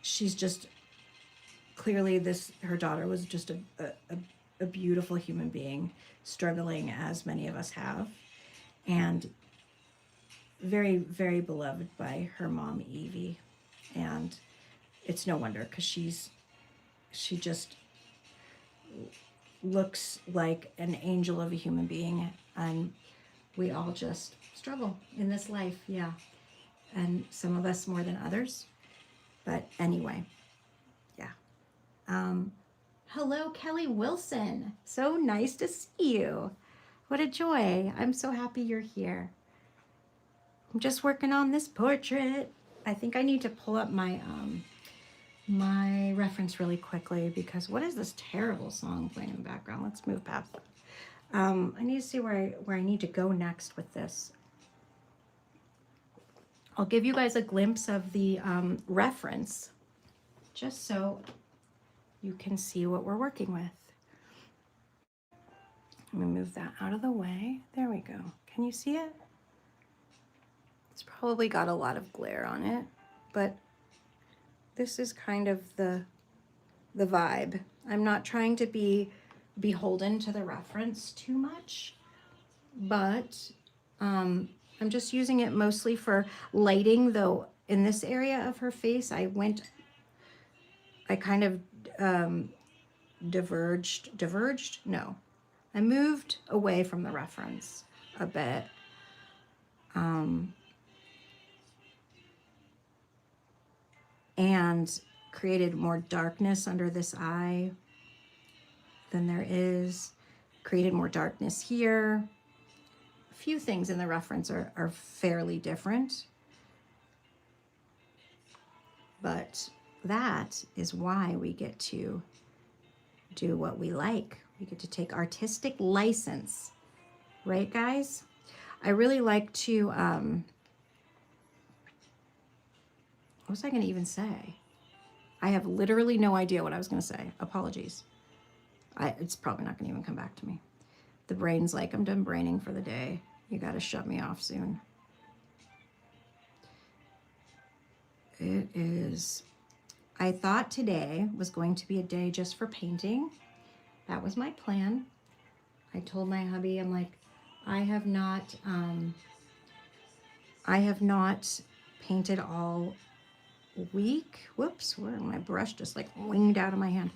she's just clearly her daughter was just a beautiful human being, struggling as many of us have, and very, very beloved by her mom, Evie. And it's no wonder, because she just looks like an angel of a human being, and we all just struggle in this life, yeah. And some of us more than others. But anyway, yeah. Hello, Kelly Wilson. So nice to see you. What a joy. I'm so happy you're here. I'm just working on this portrait. I think I need to pull up my my reference really quickly, because what is this terrible song playing in the background? Let's move past that. I need to see where I need to go next with this. I'll give you guys a glimpse of the reference, just so you can see what we're working with. I'm gonna move that out of the way. There we go. Can you see it? It's probably got a lot of glare on it, but this is kind of the vibe. I'm not trying to be beholden to the reference too much, but I'm just using it mostly for lighting, though in this area of her face, I kind of diverged? No. I moved away from the reference a bit. and created more darkness under this eye than there is, created more darkness here. A few things in the reference are fairly different, but that is why we get to do what we like. We get to take artistic license, right, guys? I really like to, what was I going to even say? I have literally no idea what I was going to say. Apologies. It's probably not going to even come back to me. The brain's like, I'm done braining for the day. You got to shut me off soon. It is, I thought today was going to be a day just for painting. That was my plan. I told my hubby, I'm like, I have not painted all week. Whoops, where my brush just like winged out of my hand.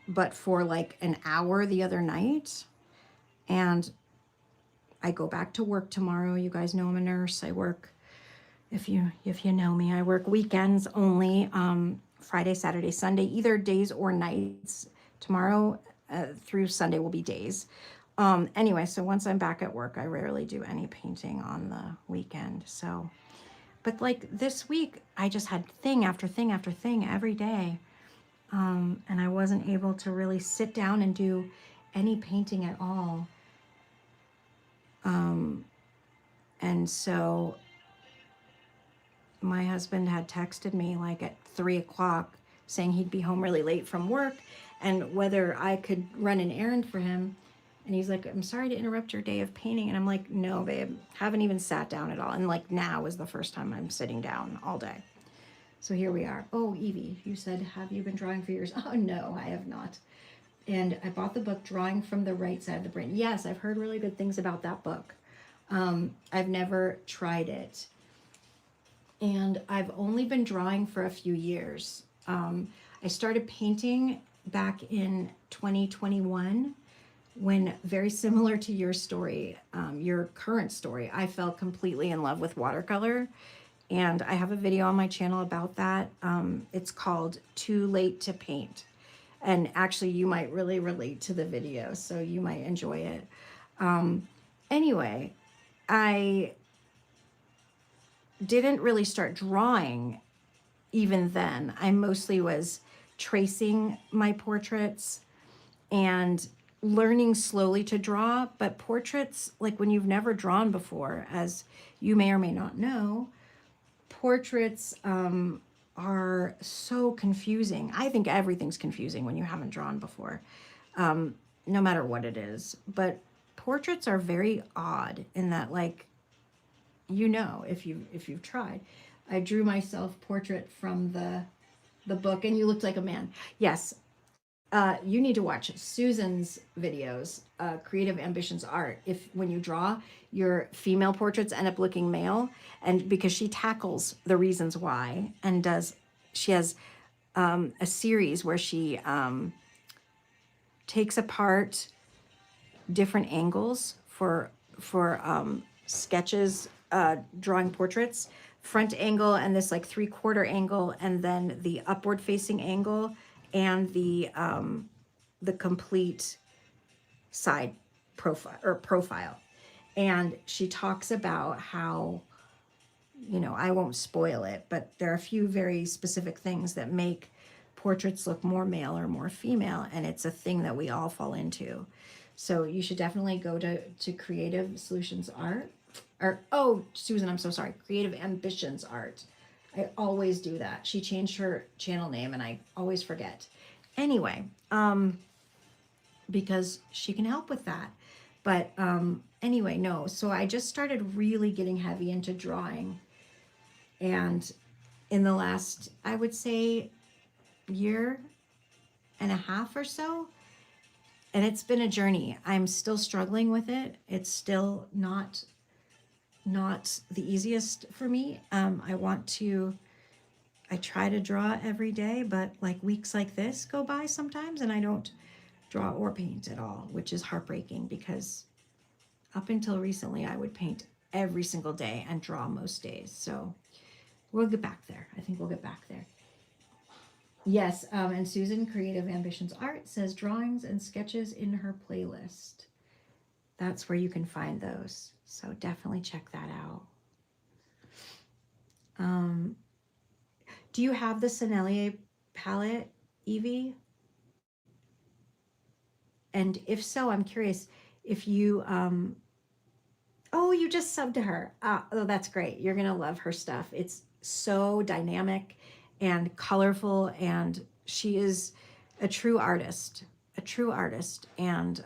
But for like an hour the other night, and I go back to work tomorrow. You guys know I'm a nurse. I work, if you know me, I work weekends only, Friday, Saturday, Sunday, either days or nights. Tomorrow through Sunday will be days. Anyway, so once I'm back at work, I rarely do any painting on the weekend. So, but like this week, I just had thing after thing after thing every day. And I wasn't able to really sit down and do any painting at all. And so my husband had texted me like at 3 o'clock saying he'd be home really late from work and whether I could run an errand for him. And he's like, I'm sorry to interrupt your day of painting. And I'm like, no, babe, haven't even sat down at all. And like now is the first time I'm sitting down all day. So here we are. Oh, Evie, you said, have you been drawing for years? Oh, no, I have not. And I bought the book, Drawing from the Right Side of the Brain. Yes, I've heard really good things about that book. I've never tried it. And I've only been drawing for a few years. I started painting back in 2021 when, very similar to your story, your current story, I fell completely in love with watercolor. And I have a video on my channel about that. It's called Too Late to Paint. And actually, you might really relate to the video, so you might enjoy it. Anyway, I didn't really start drawing even then. I mostly was tracing my portraits and learning slowly to draw. But portraits, like when you've never drawn before, as you may or may not know, portraits are so confusing. I think everything's confusing when you haven't drawn before, no matter what it is. But portraits are very odd in that, like, you know, if you've tried. I drew myself portrait from the book, and you looked like a man. Yes, you need to watch Susan's videos, Creative Ambitions Art. If when you draw, your female portraits end up looking male, and because she tackles the reasons why, and she has a series where she takes apart different angles for sketches, drawing portraits, front angle and this like 3/4 angle, and then the upward facing angle and the complete side profile. And she talks about how, you know, I won't spoil it, but there are a few very specific things that make portraits look more male or more female, and it's a thing that we all fall into. So you should definitely go to Creative Solutions Art, or, oh, Susan, I'm so sorry, Creative Ambitions Art. I always do that. She changed her channel name and I always forget. Anyway, because she can help with that. But anyway, no, so I just started really getting heavy into drawing. And in the last, I would say, year and a half or so, and it's been a journey. I'm still struggling with it. It's still not the easiest for me. I try to draw every day, but like weeks like this go by sometimes and I don't draw or paint at all, which is heartbreaking because Up until recently, I would paint every single day and draw most days. So we'll get back there. I think we'll get back there. Yes, and Susan, Creative Ambitions Art, says drawings and sketches in her playlist. That's where you can find those. So definitely check that out. Do you have the Sennelier palette, Evie? And if so, I'm curious if you, oh, you just subbed to her. Oh, that's great. You're going to love her stuff. It's so dynamic and colorful, and she is a true artist, a true artist. And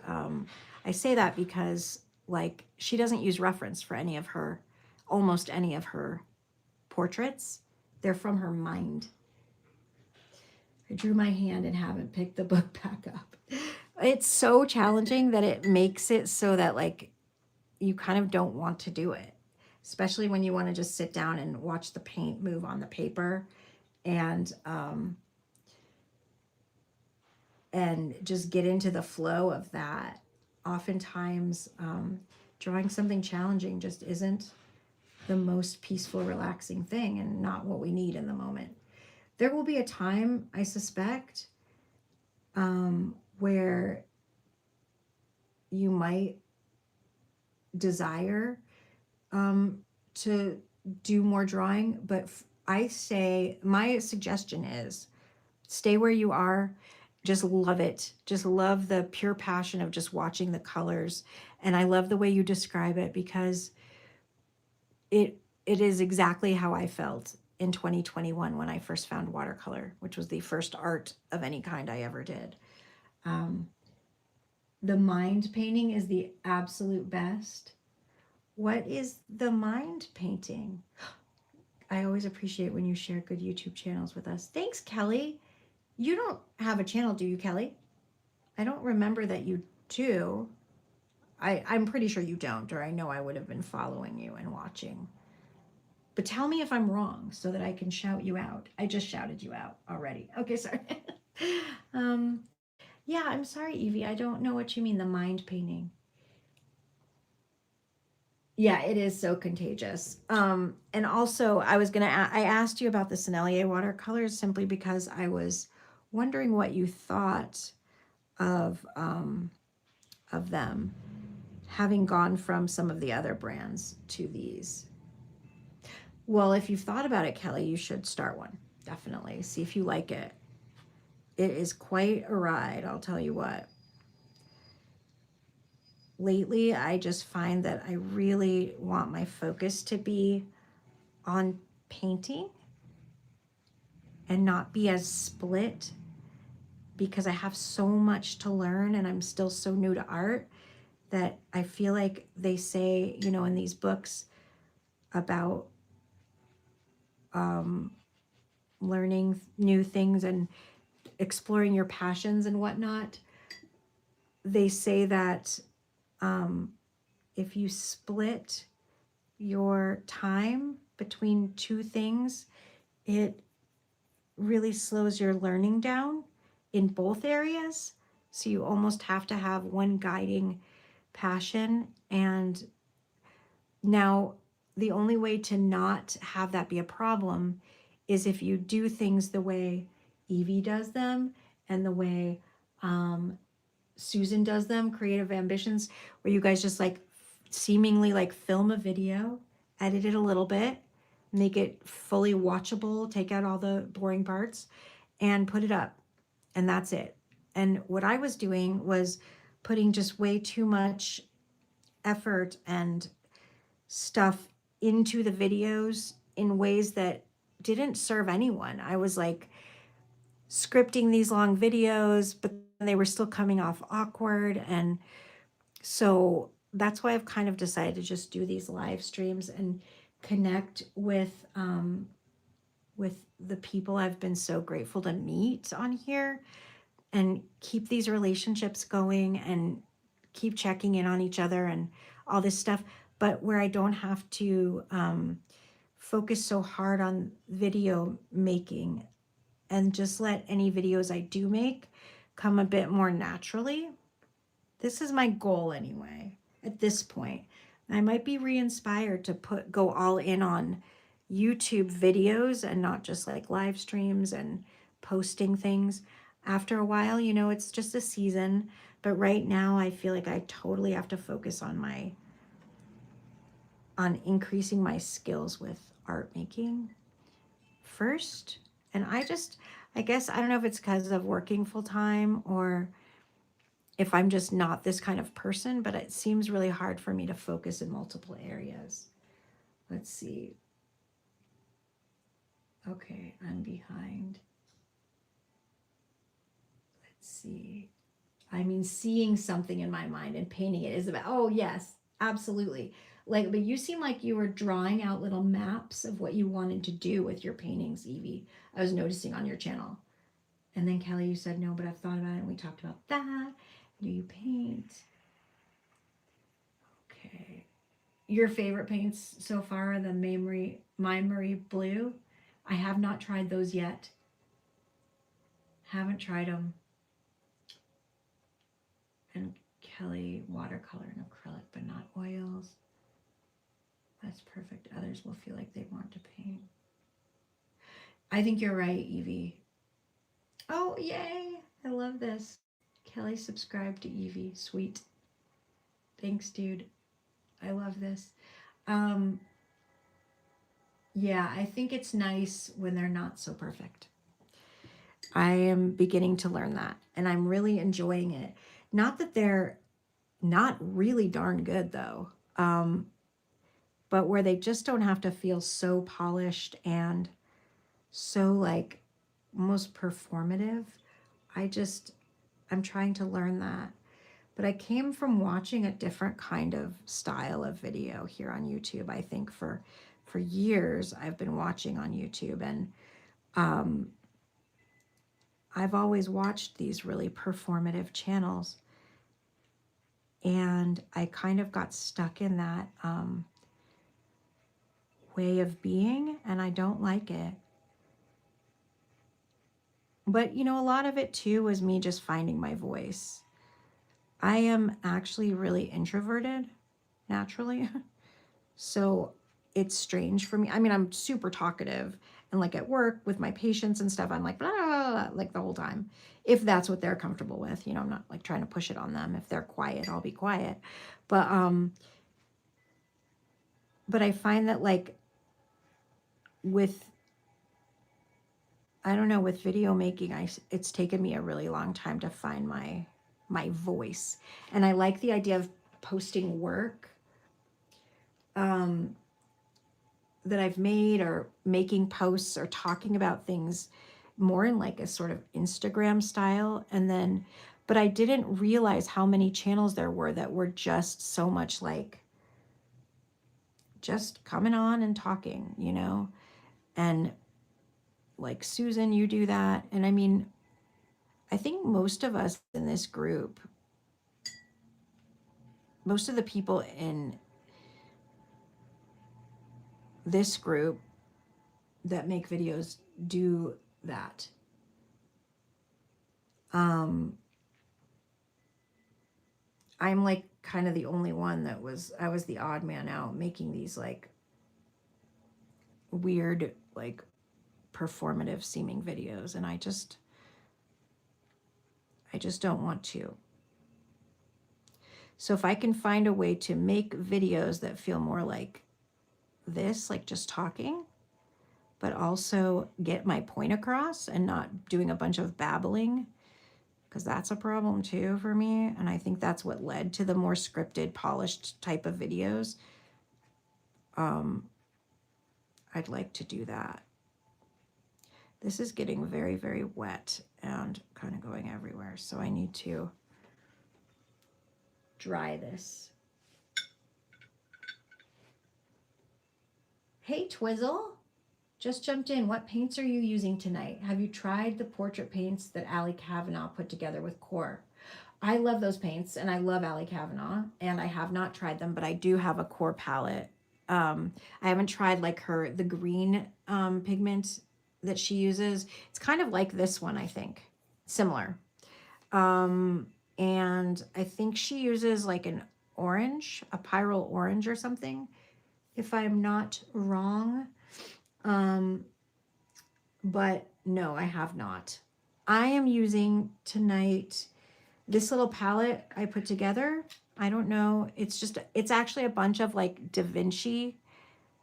I say that because, like, she doesn't use reference for any of her, almost any of her portraits. They're from her mind. I drew my hand and haven't picked the book back up. It's so challenging that it makes it so that, like, you kind of don't want to do it, especially when you want to just sit down and watch the paint move on the paper and just get into the flow of that. Oftentimes, drawing something challenging just isn't the most peaceful, relaxing thing, and not what we need in the moment. There will be a time, I suspect, where you might desire to do more drawing, but I say my suggestion is stay where you are. Just love it. Just love the pure passion of just watching the colors. And I love the way you describe it, because it is exactly how I felt in 2021 when I first found watercolor, which was the first art of any kind I ever did. The mind painting is the absolute best. What is the mind painting? I always appreciate when you share good YouTube channels with us. Thanks, Kelly. You don't have a channel, do you, Kelly? I don't remember that you do. I'm pretty sure you don't, or I know I would have been following you and watching. But tell me if I'm wrong so that I can shout you out. I just shouted you out already. Okay, sorry. Yeah, I'm sorry, Evie. I don't know what you mean, the mind painting. Yeah, it is so contagious. And also, I asked you about the Sennelier watercolors simply because I was wondering what you thought of them, having gone from some of the other brands to these. Well, if you've thought about it, Kelly, you should start one. Definitely. See if you like it. It is quite a ride, I'll tell you what. Lately, I just find that I really want my focus to be on painting and not be as split, because I have so much to learn and I'm still so new to art that I feel like they say, you know, in these books about learning new things and exploring your passions and whatnot, they say that if you split your time between two things, it really slows your learning down in both areas. So you almost have to have one guiding passion. And now the only way to not have that be a problem is if you do things the way Evie does them and the way Susan does them, Creative Ambitions, where you guys just like seemingly like film a video, edit it a little bit, make it fully watchable, take out all the boring parts, and put it up. And that's it. And what I was doing was putting just way too much effort and stuff into the videos in ways that didn't serve anyone. I was like scripting these long videos, but they were still coming off awkward. And so that's why I've kind of decided to just do these live streams and connect with the people I've been so grateful to meet on here, and keep these relationships going and keep checking in on each other and all this stuff, but where I don't have to focus so hard on video making, and just let any videos I do make come a bit more naturally. This is my goal anyway. at this point. I might be re-inspired to go all in on YouTube videos and not just like live streams and posting things. After a while, you know, it's just a season. But right now I feel like I totally have to focus on increasing my skills with art making first. And I guess I don't know if it's because of working full time or if I'm just not this kind of person, but it seems really hard for me to focus in multiple areas. Let's see. Okay, I'm behind. Let's see. I mean, seeing something in my mind and painting it is about, oh, yes, absolutely. Like, but you seem like you were drawing out little maps of what you wanted to do with your paintings, Evie. I was noticing on your channel. And then Kelly, you said, no, but I've thought about it and we talked about that. Do you paint? Okay. Your favorite paints so far are the My Marie Blue. I have not tried those yet. Haven't tried them. And Kelly, watercolor and acrylic, but not oils. That's perfect. Others will feel like they want to paint. I think you're right, Evie. Oh, yay. I love this. Kelly subscribed to Evie. Sweet. Thanks, dude. I love this. Yeah, I think it's nice when they're not so perfect. I am beginning to learn that, and I'm really enjoying it. Not that they're not really darn good, though, but where they just don't have to feel so polished and so like almost performative. I'm trying to learn that. But I came from watching a different kind of style of video here on YouTube. I think for years I've been watching on YouTube, and I've always watched these really performative channels, and I kind of got stuck in that way of being, and I don't like it. But, you know, a lot of it too was me just finding my voice. I am actually really introverted naturally. So it's strange for me. I mean, I'm super talkative, and like at work with my patients and stuff, I'm like, blah, blah, blah, like the whole time. If that's what they're comfortable with, you know, I'm not like trying to push it on them. If they're quiet, I'll be quiet. But I find that like with, I don't know, with video making, it's taken me a really long time to find my voice. And I like the idea of posting work that I've made, or making posts or talking about things more in like a sort of Instagram style. And then, but I didn't realize how many channels there were that were just so much like just coming on and talking, you know? And like, Susan, you do that. And I mean, I think most of us in this group, most of the people in this group that make videos do that. I'm like kind of the only one I was the odd man out making these like weird, like performative seeming videos. And I just don't want to. So if I can find a way to make videos that feel more like this, like just talking, but also get my point across and not doing a bunch of babbling, because that's a problem too for me. And I think that's what led to the more scripted, polished type of videos. I'd like to do that. This is getting very, very wet and kind of going everywhere. So I need to dry this. Hey, Twizzle. Just jumped in. What paints are you using tonight? Have you tried the portrait paints that Allie Kavanaugh put together with Core? I love those paints, and I love Allie Kavanaugh, and I have not tried them, but I do have a Core palette. I haven't tried like the green pigment that she uses. It's kind of like this one, I think. Similar. And I think she uses like an orange, a pyrrole orange or something, if I'm not wrong. But no, I have not. I am using tonight this little palette I put together. I don't know. It's actually a bunch of like Da Vinci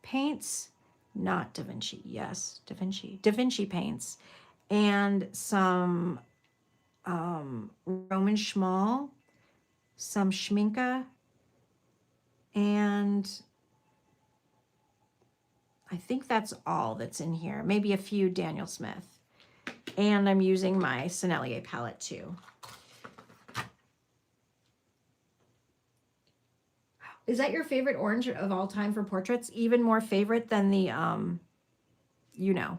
paints, not Da Vinci. Yes, Da Vinci paints, and some Roman Schmal, some Schminke, and I think that's all that's in here. Maybe a few Daniel Smith. And I'm using my Sennelier palette too. Is that your favorite orange of all time for portraits? Even more favorite than the, you know,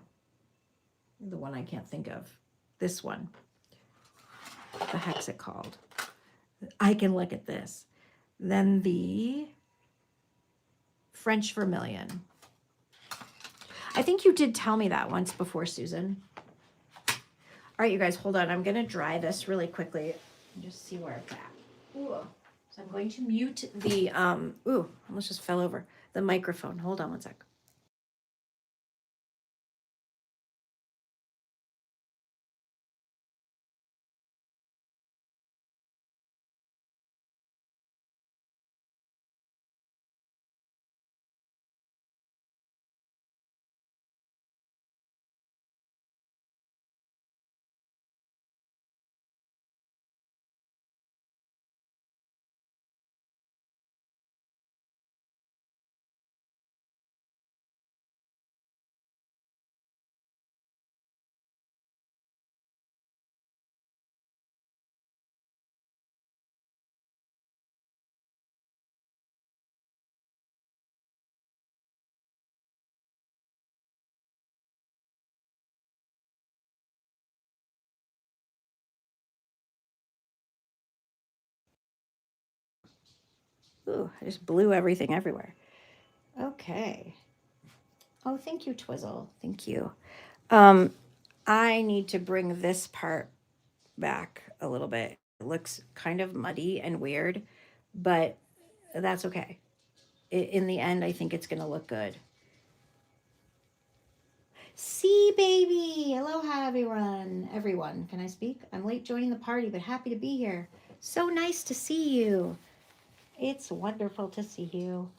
the one I can't think of. This one. What the heck's it called? I can look at this. Then the French Vermilion. I think you did tell me that once before, Susan. All right, you guys, hold on. I'm going to dry this really quickly and just see where it's at. Ooh. So I'm going to mute the, ooh, almost just fell over, the microphone. Hold on one sec. Ooh, I just blew everything everywhere. Okay. Oh, thank you, Twizzle. Thank you. I need to bring this part back a little bit. It looks kind of muddy and weird, but that's okay. In the end, I think it's going to look good. See, baby. Aloha, everyone. Everyone, can I speak? I'm late joining the party, but happy to be here. So nice to see you. It's wonderful to see you.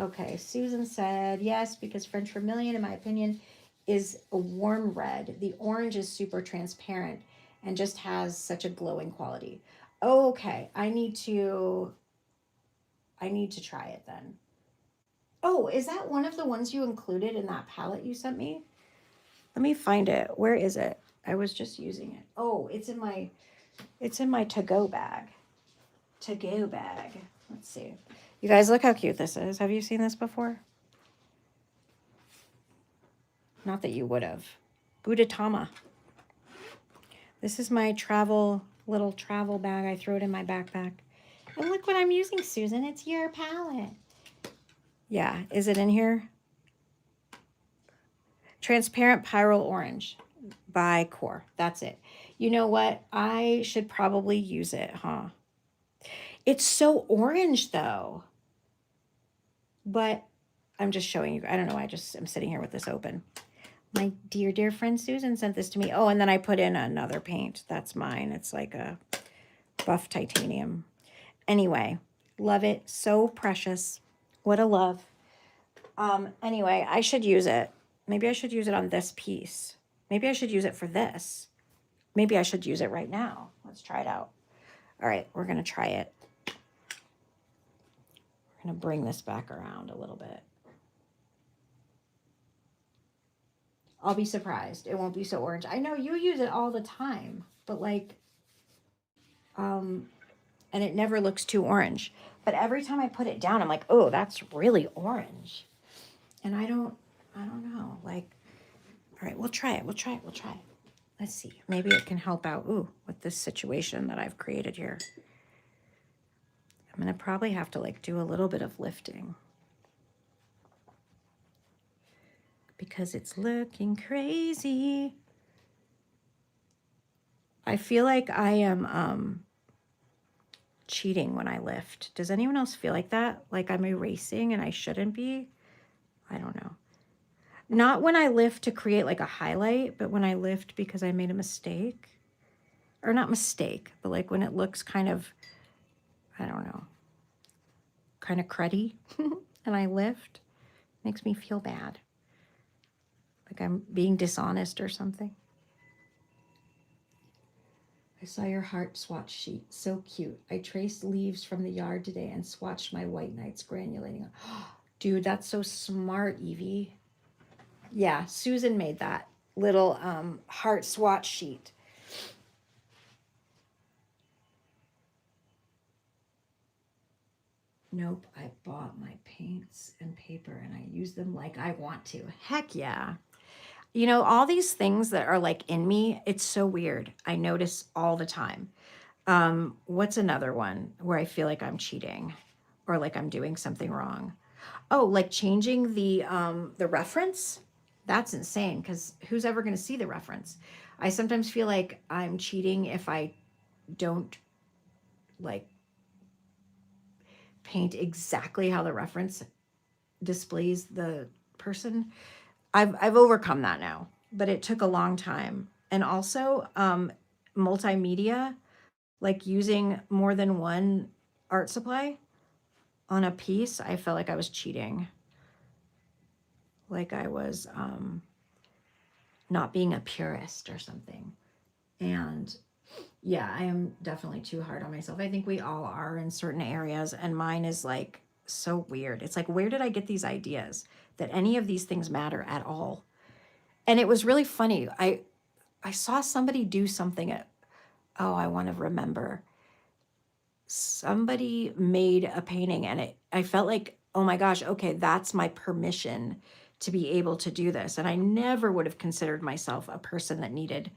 Okay, Susan said yes, because French Vermilion, in my opinion, is a warm red. The orange is super transparent and just has such a glowing quality. Okay, I need to try it then. Oh, is that one of the ones you included in that palette you sent me? Let me find it. Where is it? I was just using it. Oh, it's in my to-go bag. To-go bag. Let's see. You guys, look how cute this is. Have you seen this before? Not that you would have. Gudetama. This is my little travel bag. I throw it in my backpack. And look what I'm using, Susan. It's your palette. Yeah, is it in here? Transparent Pyrrole Orange by Core. That's it. You know what? I should probably use it, huh? It's so orange, though. But I'm just showing you. I don't know. I'm sitting here with this open. My dear, dear friend Susan sent this to me. Oh, and then I put in another paint. That's mine. It's like a buff titanium. Anyway, love it. So precious. What a love. Anyway, I should use it. Maybe I should use it on this piece. Maybe I should use it for this. Maybe I should use it right now. Let's try it out. All right, we're going to try it. We're going to bring this back around a little bit. I'll be surprised. It won't be so orange. I know you use it all the time, but like, and it never looks too orange. But every time I put it down, I'm like, oh, that's really orange. And I don't know. Like, all right, we'll try it. We'll try it. Let's see. Maybe it can help out, with this situation that I've created here. I'm going to probably have to like do a little bit of lifting, because it's looking crazy. I feel like I am cheating when I lift. Does anyone else feel like that? Like I'm erasing and I shouldn't be? I don't know. Not when I lift to create like a highlight, but when I lift because I made a mistake. Or not mistake, but like when it looks kind of, I don't know, kind of cruddy and I lift, makes me feel bad. Like I'm being dishonest or something. I saw your heart swatch sheet. So cute. I traced leaves from the yard today and swatched my white nights granulating. Dude, that's so smart, Evie. Yeah, Susan made that little heart swatch sheet. Nope, I bought my paints and paper and I use them like I want to. Heck yeah. You know, all these things that are like in me, it's so weird. I notice all the time. What's another one where I feel like I'm cheating or like I'm doing something wrong? Oh, like changing the reference. That's insane because who's ever going to see the reference? I sometimes feel like I'm cheating if I don't like paint exactly how the reference displays the person. I've overcome that now, but it took a long time. And also multimedia, like using more than one art supply on a piece, I felt like I was cheating. Like I was not being a purist or something. And yeah, I am definitely too hard on myself. I think we all are in certain areas, and mine is like so weird. It's like, where did I get these ideas that any of these things matter at all? And it was really funny. I saw somebody do something at, oh, I want to remember. Somebody made a painting and I felt like, oh my gosh, okay, that's my permission to be able to do this. And I never would have considered myself a person that needed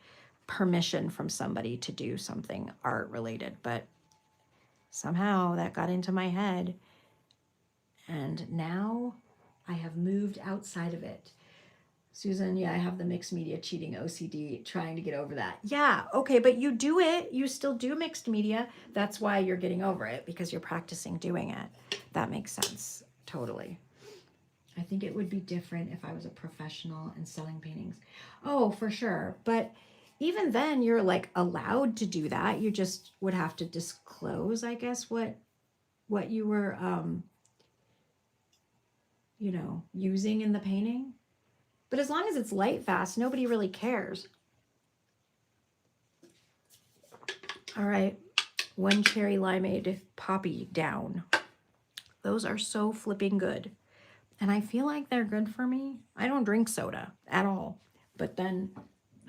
permission from somebody to do something art related, but somehow that got into my head. And now I have moved outside of it. Susan, yeah, I have the mixed media cheating OCD, trying to get over that. Yeah, okay, but you do it. You still do mixed media. That's why you're getting over it, because you're practicing doing it. That makes sense, totally. I think it would be different if I was a professional and selling paintings. Oh, for sure. But even then, you're like allowed to do that. You just would have to disclose, I guess, what you were, using in the painting. But as long as it's light fast, nobody really cares. All right, one cherry limeade poppy down. Those are so flipping good. And I feel like they're good for me. I don't drink soda at all. But then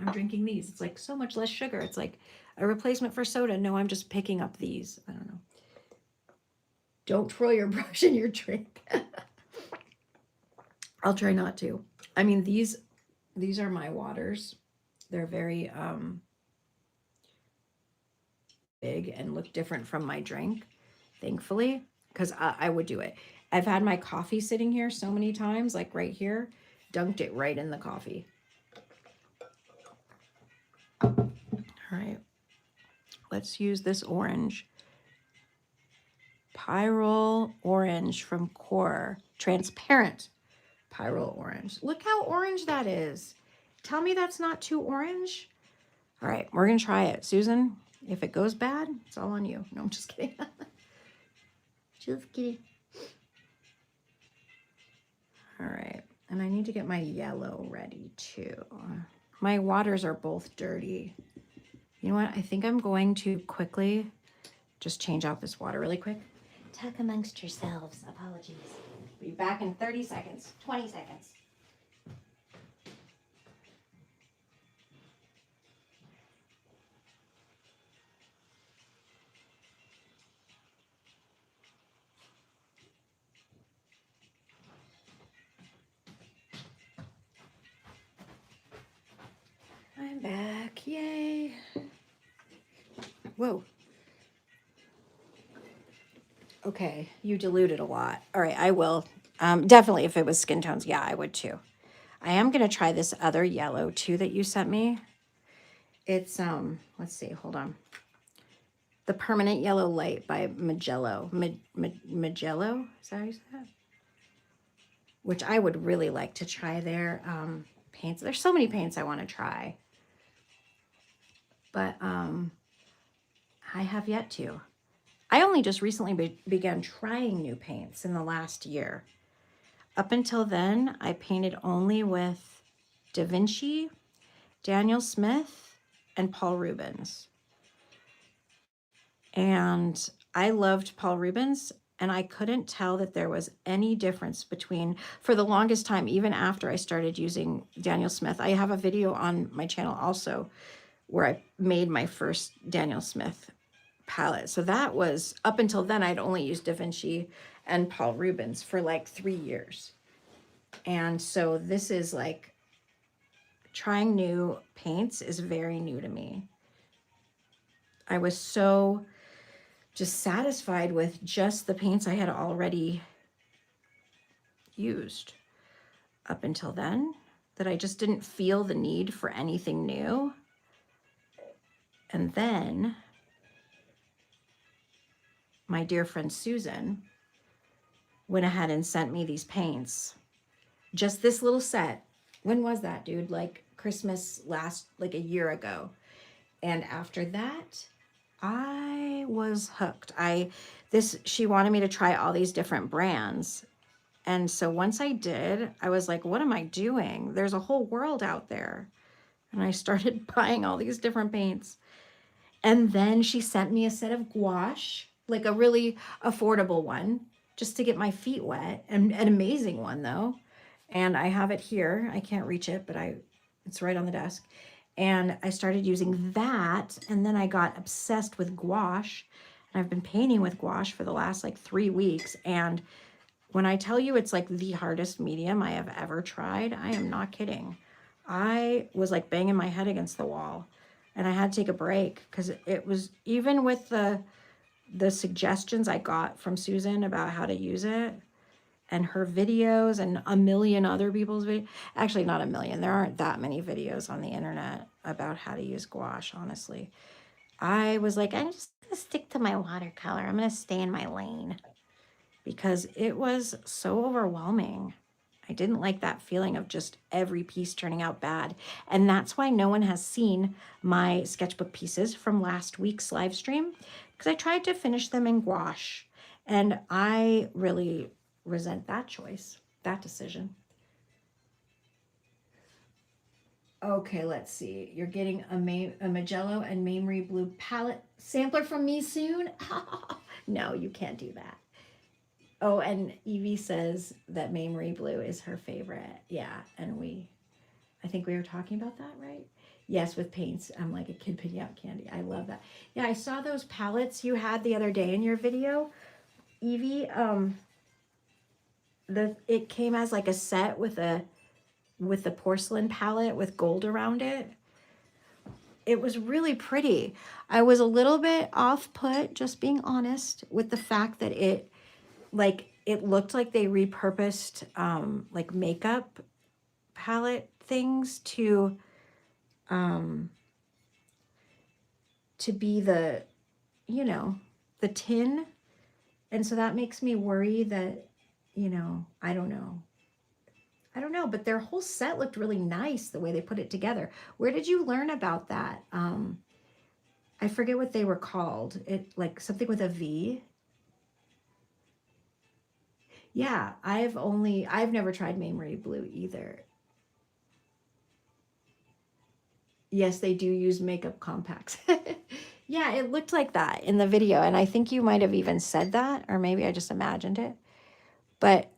I'm drinking these. It's like so much less sugar. It's like a replacement for soda. No, I'm just picking up these. I don't know. Don't twirl your brush in your drink. I'll try not to. I mean, these are my waters. They're very big and look different from my drink, thankfully, because I would do it. I've had my coffee sitting here so many times, like right here, dunked it right in the coffee. All right, let's use this orange. Pyrrole orange from Core. Transparent pyrrole orange. Look how orange that is. Tell me that's not too orange. All right, we're going to try it. Susan, if it goes bad, it's all on you. No, I'm just kidding. Just kidding. All right, and I need to get my yellow ready too. My waters are both dirty. You know what? I think I'm going to quickly just change out this water really quick. Talk amongst yourselves. Apologies. Be back in 30 seconds, 20 seconds. I'm back. Yay. Whoa. Okay, you diluted a lot. All right, I will. Definitely, if it was skin tones, yeah, I would too. I am going to try this other yellow too that you sent me. It's, let's see, hold on. the Permanent Yellow Light by Magello. Magello? Is that how you say that? Which I would really like to try their paints. There's so many paints I want to try. But I have yet to. I only just recently began trying new paints in the last year. Up until then, I painted only with Da Vinci, Daniel Smith, and Paul Rubens. And I loved Paul Rubens, and I couldn't tell that there was any difference between, for the longest time, even after I started using Daniel Smith. I have a video on my channel also where I made my first Daniel Smith palette. So that was, up until then, I'd only used Da Vinci and Paul Rubens for like 3 years. And so this is like, trying new paints is very new to me. I was so just satisfied with just the paints I had already used up until then, that I just didn't feel the need for anything new. And then my dear friend Susan went ahead and sent me these paints. Just this little set. When was that, dude? Like Christmas like a year ago. And after that, I was hooked. She wanted me to try all these different brands. And so once I did, I was like, what am I doing? There's a whole world out there. And I started buying all these different paints. And then she sent me a set of gouache, like a really affordable one, just to get my feet wet. And an amazing one though. And I have it here. I can't reach it, but it's right on the desk. And I started using that, and then I got obsessed with gouache. And I've been painting with gouache for the last like 3 weeks. And when I tell you it's like the hardest medium I have ever tried, I am not kidding. I was like banging my head against the wall, and I had to take a break because it was, even with the suggestions I got from Susan about how to use it, and her videos and a million other people's videos. Actually, not a million. There aren't that many videos on the internet about how to use gouache, honestly. I was like, I'm just going to stick to my watercolor. I'm going to stay in my lane because it was so overwhelming. I didn't like that feeling of just every piece turning out bad. And that's why no one has seen my sketchbook pieces from last week's live stream, because I tried to finish them in gouache. And I really resent that choice, that decision. Okay, let's see. You're getting a Magello and Mamrie Blue palette sampler from me soon? No, you can't do that. Oh, and Evie says that Mamrie Blue is her favorite. Yeah, and I think we were talking about that, right? Yes, with paints. I'm like a kid picking out candy. I love that. Yeah, I saw those palettes you had the other day in your video, Evie. It came as like a set with the porcelain palette with gold around it. It was really pretty. I was a little bit off put, just being honest, with the fact that it looked like they repurposed like makeup palette things to be the tin. And so that makes me worry that, I don't know, but their whole set looked really nice the way they put it together. Where did you learn about that? I forget what they were called. It like something with a V. Yeah, I've never tried Mamrie Blue either. Yes, they do use makeup compacts. Yeah, it looked like that in the video. And I think you might have even said that, or maybe I just imagined it. But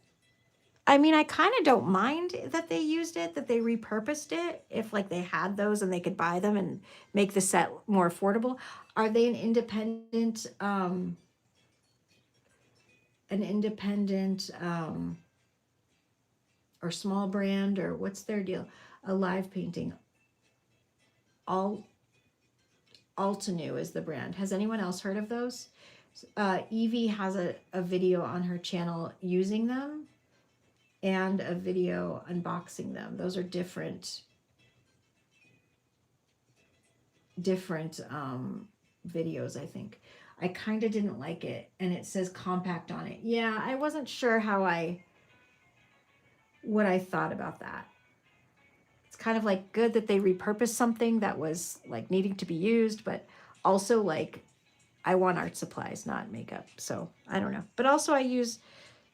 I mean, I kind of don't mind that they used it, that they repurposed it, if like they had those and they could buy them and make the set more affordable. Are they an independent or small brand, or what's their deal? A live painting. Altenew is the brand. Has anyone else heard of those? Evie has a video on her channel using them, and a video unboxing them. Those are different videos, I think. I kind of didn't like it, and it says compact on it. Yeah, I wasn't sure what I thought about that. It's kind of like good that they repurposed something that was like needing to be used, but also like I want art supplies, not makeup. So I don't know. But also I use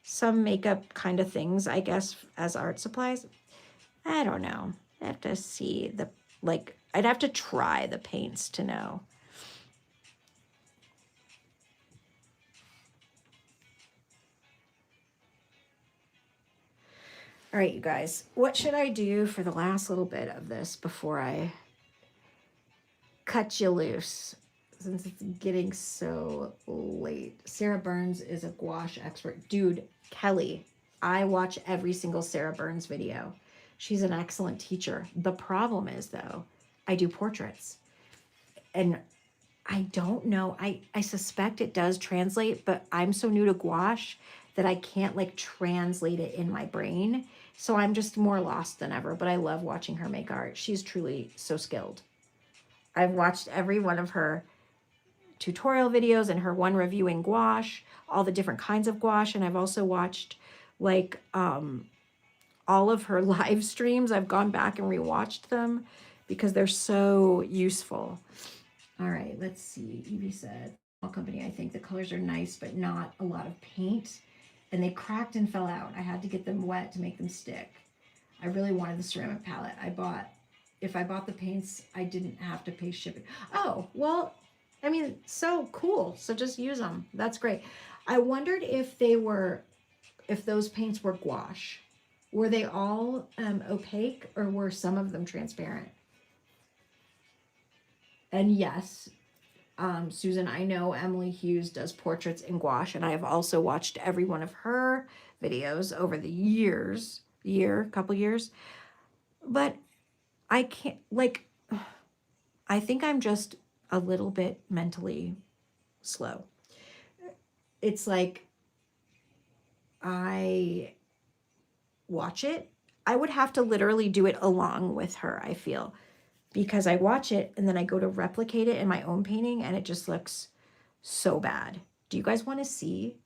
some makeup kind of things, I guess, as art supplies. I don't know. I have to see I'd have to try the paints to know. All right, you guys, what should I do for the last little bit of this before I cut you loose? Since it's getting so late. Sarah Burns is a gouache expert. Dude, Kelly, I watch every single Sarah Burns video. She's an excellent teacher. The problem is, though, I do portraits. And I don't know. I suspect it does translate, but I'm so new to gouache that I can't like translate it in my brain. So I'm just more lost than ever, but I love watching her make art. She's truly so skilled. I've watched every one of her tutorial videos and her one reviewing gouache, all the different kinds of gouache. And I've also watched like all of her live streams. I've gone back and rewatched them because they're so useful. All right, let's see. Evie said, small company, I think the colors are nice, but not a lot of paint. And they cracked and fell out. I had to get them wet to make them stick. I really wanted the ceramic palette. If I bought the paints, I didn't have to pay shipping. Oh, well, I mean, so cool. So just use them. That's great. I wondered if those paints were gouache. Were they all opaque, or were some of them transparent? And yes, Susan, I know Emily Hughes does portraits in gouache, and I have also watched every one of her videos over the couple years. But I can't, I think I'm just a little bit mentally slow. It's like I watch it. I would have to literally do it along with her, I feel, because I watch it and then I go to replicate it in my own painting and it just looks so bad. Do you guys want to see,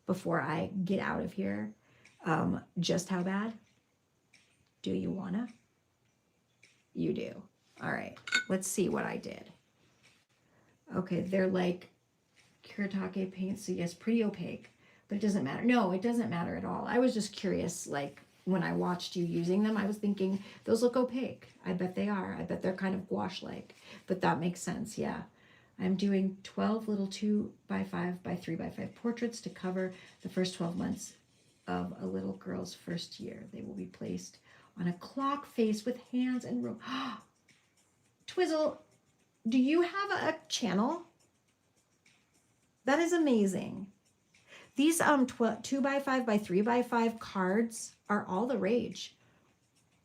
before I get out of here, just how bad? Do you wanna? You do. All right, let's see what I did. Okay, they're like Kuretake paints, so yes, pretty opaque, but it doesn't matter. No, it doesn't matter at all. I was just curious, like when I watched you using them, I was thinking, those look opaque. I bet they are. I bet they're kind of gouache-like, but that makes sense, yeah. I'm doing 12 little 2x5 by 3x5 portraits to cover the first 12 months of a little girl's first year. They will be placed on a clock face with hands and rope. Twizzle, do you have a channel? That is amazing. These 2x5 by 3x5 cards are all the rage.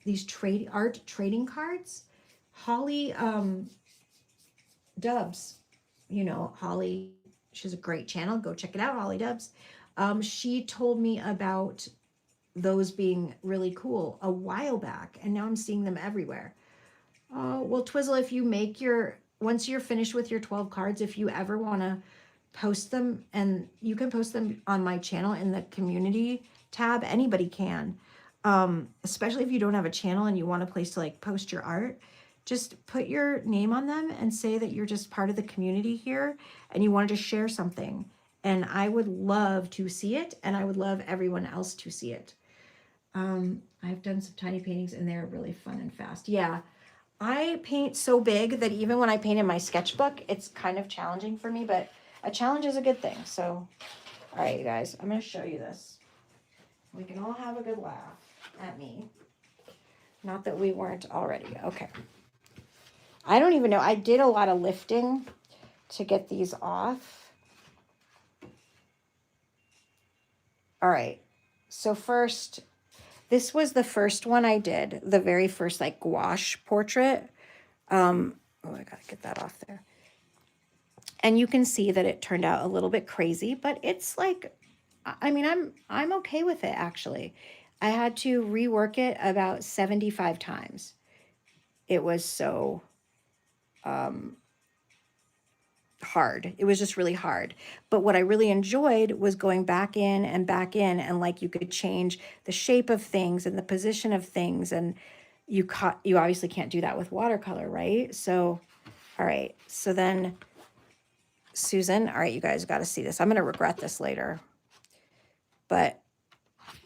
These art trading cards. Holly Dubs, you know, Holly, she has a great channel. Go check it out, Holly Dubs. She told me about those being really cool a while back, and now I'm seeing them everywhere. Well, Twizzle, if you make once you're finished with your 12 cards, if you ever want to post them, and you can post them on my channel in the community tab, anybody can, especially if you don't have a channel and you want a place to like post your art, just put your name on them and say that you're just part of the community here and you wanted to share something. And I would love to see it, and I would love everyone else to see it. I've done some tiny paintings and they're really fun and fast. Yeah, I paint so big that even when I paint in my sketchbook, it's kind of challenging for me, but a challenge is a good thing. So, all right, you guys, I'm going to show you this. We can all have a good laugh at me. Not that we weren't already. Okay. I don't even know. I did a lot of lifting to get these off. All right. So first, this was the first one I did, the very first like gouache portrait. Oh, I gotta get that off there. And you can see that it turned out a little bit crazy, but it's like, I mean, I'm okay with it actually. I had to rework it about 75 times. It was so hard. It was just really hard. But what I really enjoyed was going back in, and like you could change the shape of things and the position of things. And you obviously can't do that with watercolor, right? So, all right. So then Susan, all right, you guys got to see this. I'm going to regret this later. But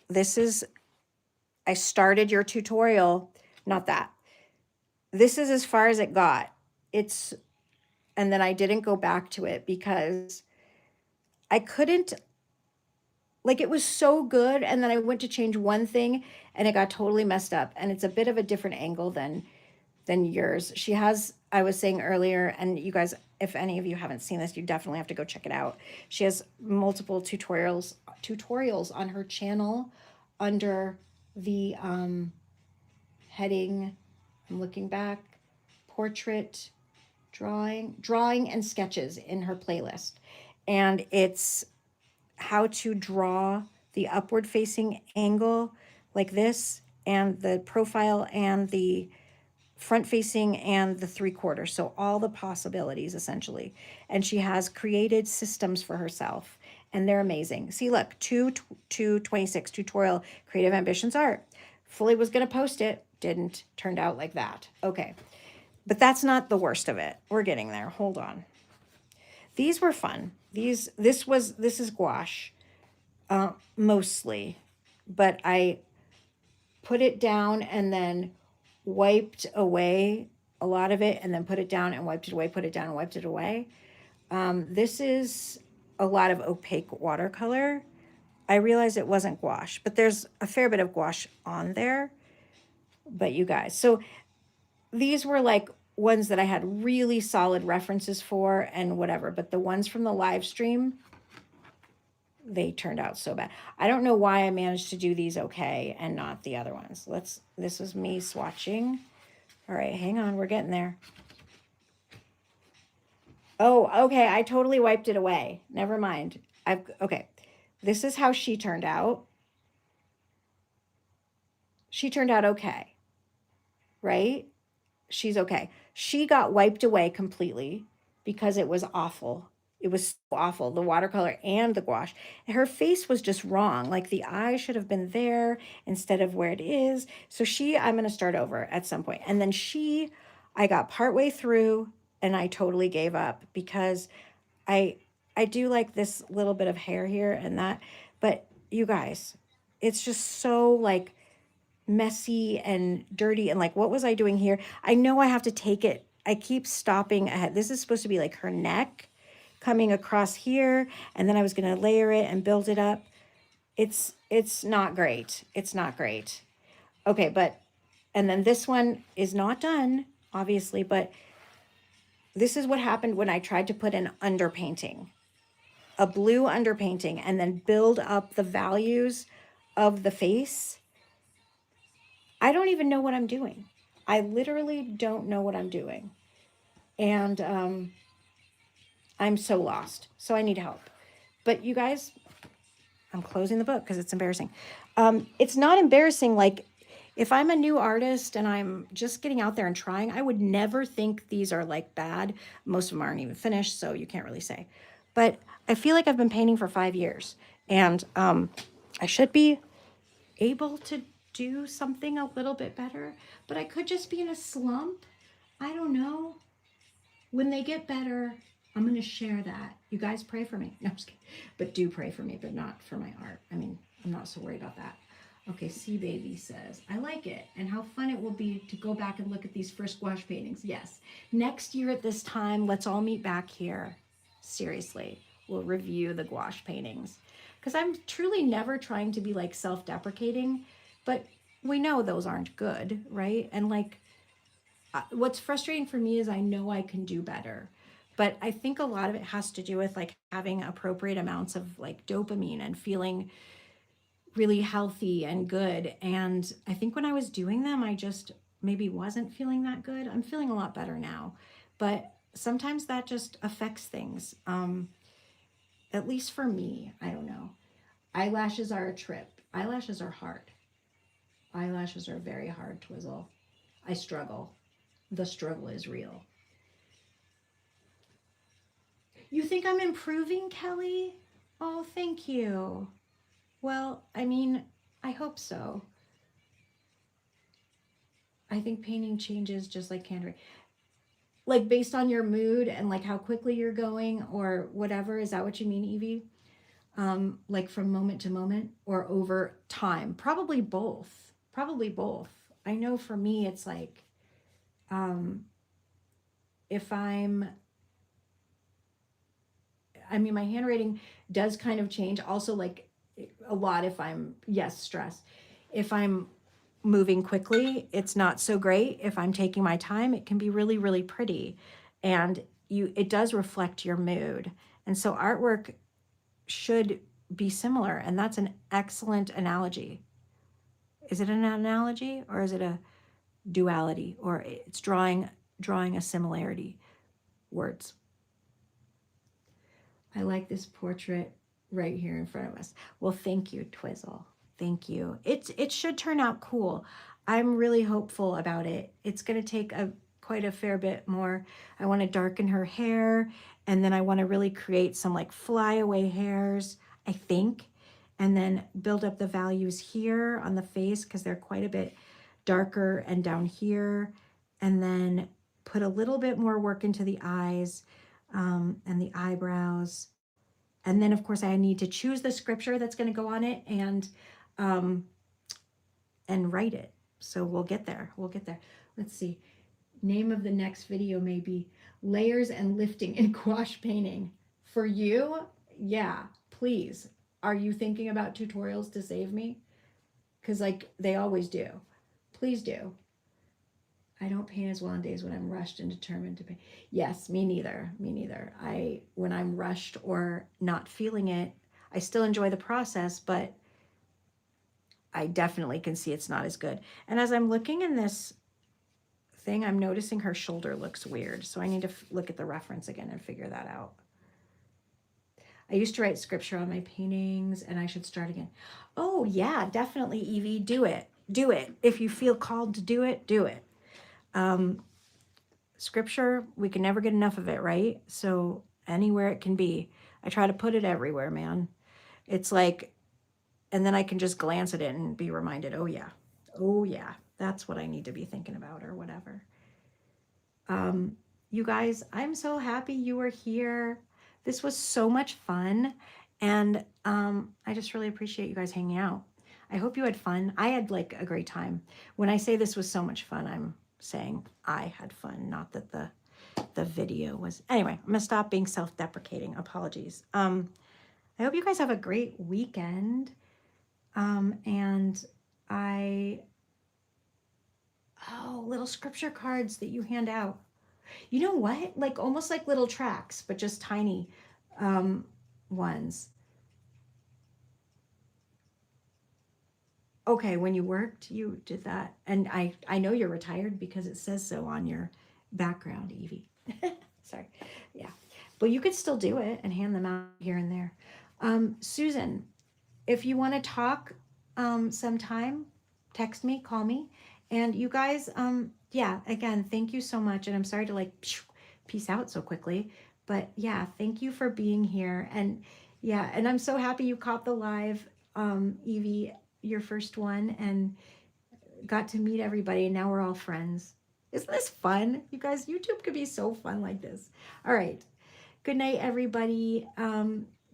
this is, I started your tutorial, not that. This is as far as it got. And then I didn't go back to it because I couldn't, like, it was so good. And then I went to change one thing and it got totally messed up. And it's a bit of a different angle than yours. She has, I was saying earlier, and you guys, if any of you haven't seen this, you definitely have to go check it out. She has multiple tutorials on her channel under the heading, I'm looking back, portrait, drawing and sketches in her playlist. And it's how to draw the upward facing angle like this, and the profile, and the front facing, and the 3/4. So all the possibilities essentially. And she has created systems for herself and they're amazing. See, look, 226 tutorial, creative ambitions art. Fully was going to post it. Didn't, turned out like that. Okay. But that's not the worst of it. We're getting there. Hold on. These were fun. This is gouache, mostly, but I put it down and then wiped away a lot of it, and then put it down and wiped it away, put it down and wiped it away. This is a lot of opaque watercolor. I realized it wasn't gouache, but there's a fair bit of gouache on there. But you guys, so these were like ones that I had really solid references for and whatever, but the ones from the live stream, they turned out so bad. I don't know why I managed to do these okay and not the other ones. This was me swatching. All right, hang on, we're getting there. Oh, okay, I totally wiped it away. Never mind. Okay. This is how she turned out. She turned out okay, right? She's okay. She got wiped away completely because it was awful. It was so awful, the watercolor and the gouache. Her face was just wrong. Like the eye should have been there instead of where it is. So I'm going to start over at some point. And then I got partway through and I totally gave up because I do like this little bit of hair here and that. But you guys, it's just so like messy and dirty, and like, what was I doing here? I know I have to take it. I keep stopping ahead. This is supposed to be like her neck coming across here, and then I was going to layer it and build it up. It's not great. It's not great. Okay, and then this one is not done, obviously, but this is what happened when I tried to put an underpainting, a blue underpainting, and then build up the values of the face. I don't even know what I'm doing. I literally don't know what I'm doing. And I'm so lost. So I need help. But you guys, I'm closing the book because it's embarrassing. It's not embarrassing. Like, if I'm a new artist and I'm just getting out there and trying, I would never think these are like bad. Most of them aren't even finished, so you can't really say. But I feel like I've been painting for 5 years, and I should be able to do something a little bit better, but I could just be in a slump. I don't know. When they get better, I'm going to share that. You guys pray for me. No, I'm just kidding. But do pray for me, but not for my art. I mean, I'm not so worried about that. Okay, Sea Baby says, I like it, and how fun it will be to go back and look at these first gouache paintings. Yes. Next year at this time, let's all meet back here. Seriously, we'll review the gouache paintings. Because I'm truly never trying to be like self-deprecating, but we know those aren't good, right? And like, what's frustrating for me is I know I can do better, but I think a lot of it has to do with like having appropriate amounts of like dopamine and feeling really healthy and good. And I think when I was doing them, I just maybe wasn't feeling that good. I'm feeling a lot better now, but sometimes that just affects things. At least for me, I don't know. Eyelashes are a trip. Eyelashes are hard. Eyelashes are very hard, Twizzle. I struggle. The struggle is real. You think I'm improving, Kelly? Oh, thank you. Well, I mean, I hope so. I think painting changes just like handwriting. Like based on your mood and like how quickly you're going or whatever. Is that what you mean, Evie? Like from moment to moment or over time? Probably both. Probably both. I know for me, it's like um, if I mean, my handwriting does kind of change. Also, like a lot if I'm, yes, stressed. If I'm moving quickly, it's not so great. If I'm taking my time, it can be really, really pretty. And it does reflect your mood. And so artwork should be similar. And that's an excellent analogy. Is it an analogy or is it a duality or it's drawing a similarity? Words. I like this portrait right here in front of us. Well, thank you, Twizzle. Thank you. It should turn out cool. I'm really hopeful about it. It's going to take quite a fair bit more. I want to darken her hair, and then I want to really create some like flyaway hairs, I think, and then build up the values here on the face because they're quite a bit darker and down here, and then put a little bit more work into the eyes and the eyebrows. And then, of course, I need to choose the scripture that's going to go on it um, and write it. So we'll get there. We'll get there. Let's see. Name of the next video may be Layers and Lifting in Gouache Painting. For you, yeah, please. Are you thinking about tutorials to save me? Because like they always do. Please do. I don't paint as well on days when I'm rushed and determined to paint. Yes, me neither. Me neither. When I'm rushed or not feeling it, I still enjoy the process, but I definitely can see it's not as good. And as I'm looking in this thing, I'm noticing her shoulder looks weird. So I need to look at the reference again and figure that out. I used to write scripture on my paintings and I should start again. Oh yeah, definitely, Evie. Do it. Do it. If you feel called to do it, do it. Scripture, we can never get enough of it, right? So anywhere it can be. I try to put it everywhere, man. It's like, and then I can just glance at it and be reminded, oh yeah, that's what I need to be thinking about or whatever. You guys, I'm so happy you were here. This was so much fun. And I just really appreciate you guys hanging out. I hope you had fun. I had like a great time. When I say this was so much fun, I'm saying I had fun, not that the video was. Anyway, I'm gonna stop being self-deprecating. Apologies. I hope you guys have a great weekend. And little scripture cards that you hand out. You know what? Like almost like little tracts, but just tiny ones. Okay, when you worked, you did that. And I know you're retired because it says so on your background, Evie. Sorry. Yeah. But you could still do it and hand them out here and there. Susan, if you want to talk sometime, text me, call me. And you guys, yeah, again, thank you so much. And I'm sorry to like peace out so quickly. But yeah, thank you for being here. And yeah, and I'm so happy you caught the live, Evie, your first one, and got to meet everybody. And now we're all friends. Isn't this fun? You guys, YouTube could be so fun like this. All right. Good night, everybody.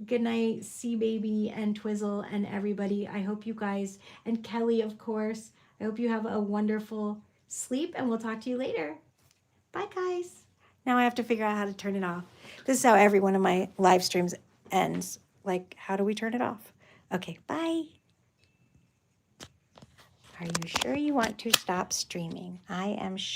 Good night, Sea Baby and Twizzle and everybody. I hope you guys, and Kelly, of course, I hope you have a wonderful sleep, and we'll talk to you later. Bye, guys. Now I have to figure out how to turn it off. This is how every one of my live streams ends. Like, how do we turn it off? Okay, bye. Are you sure you want to stop streaming? I am sure.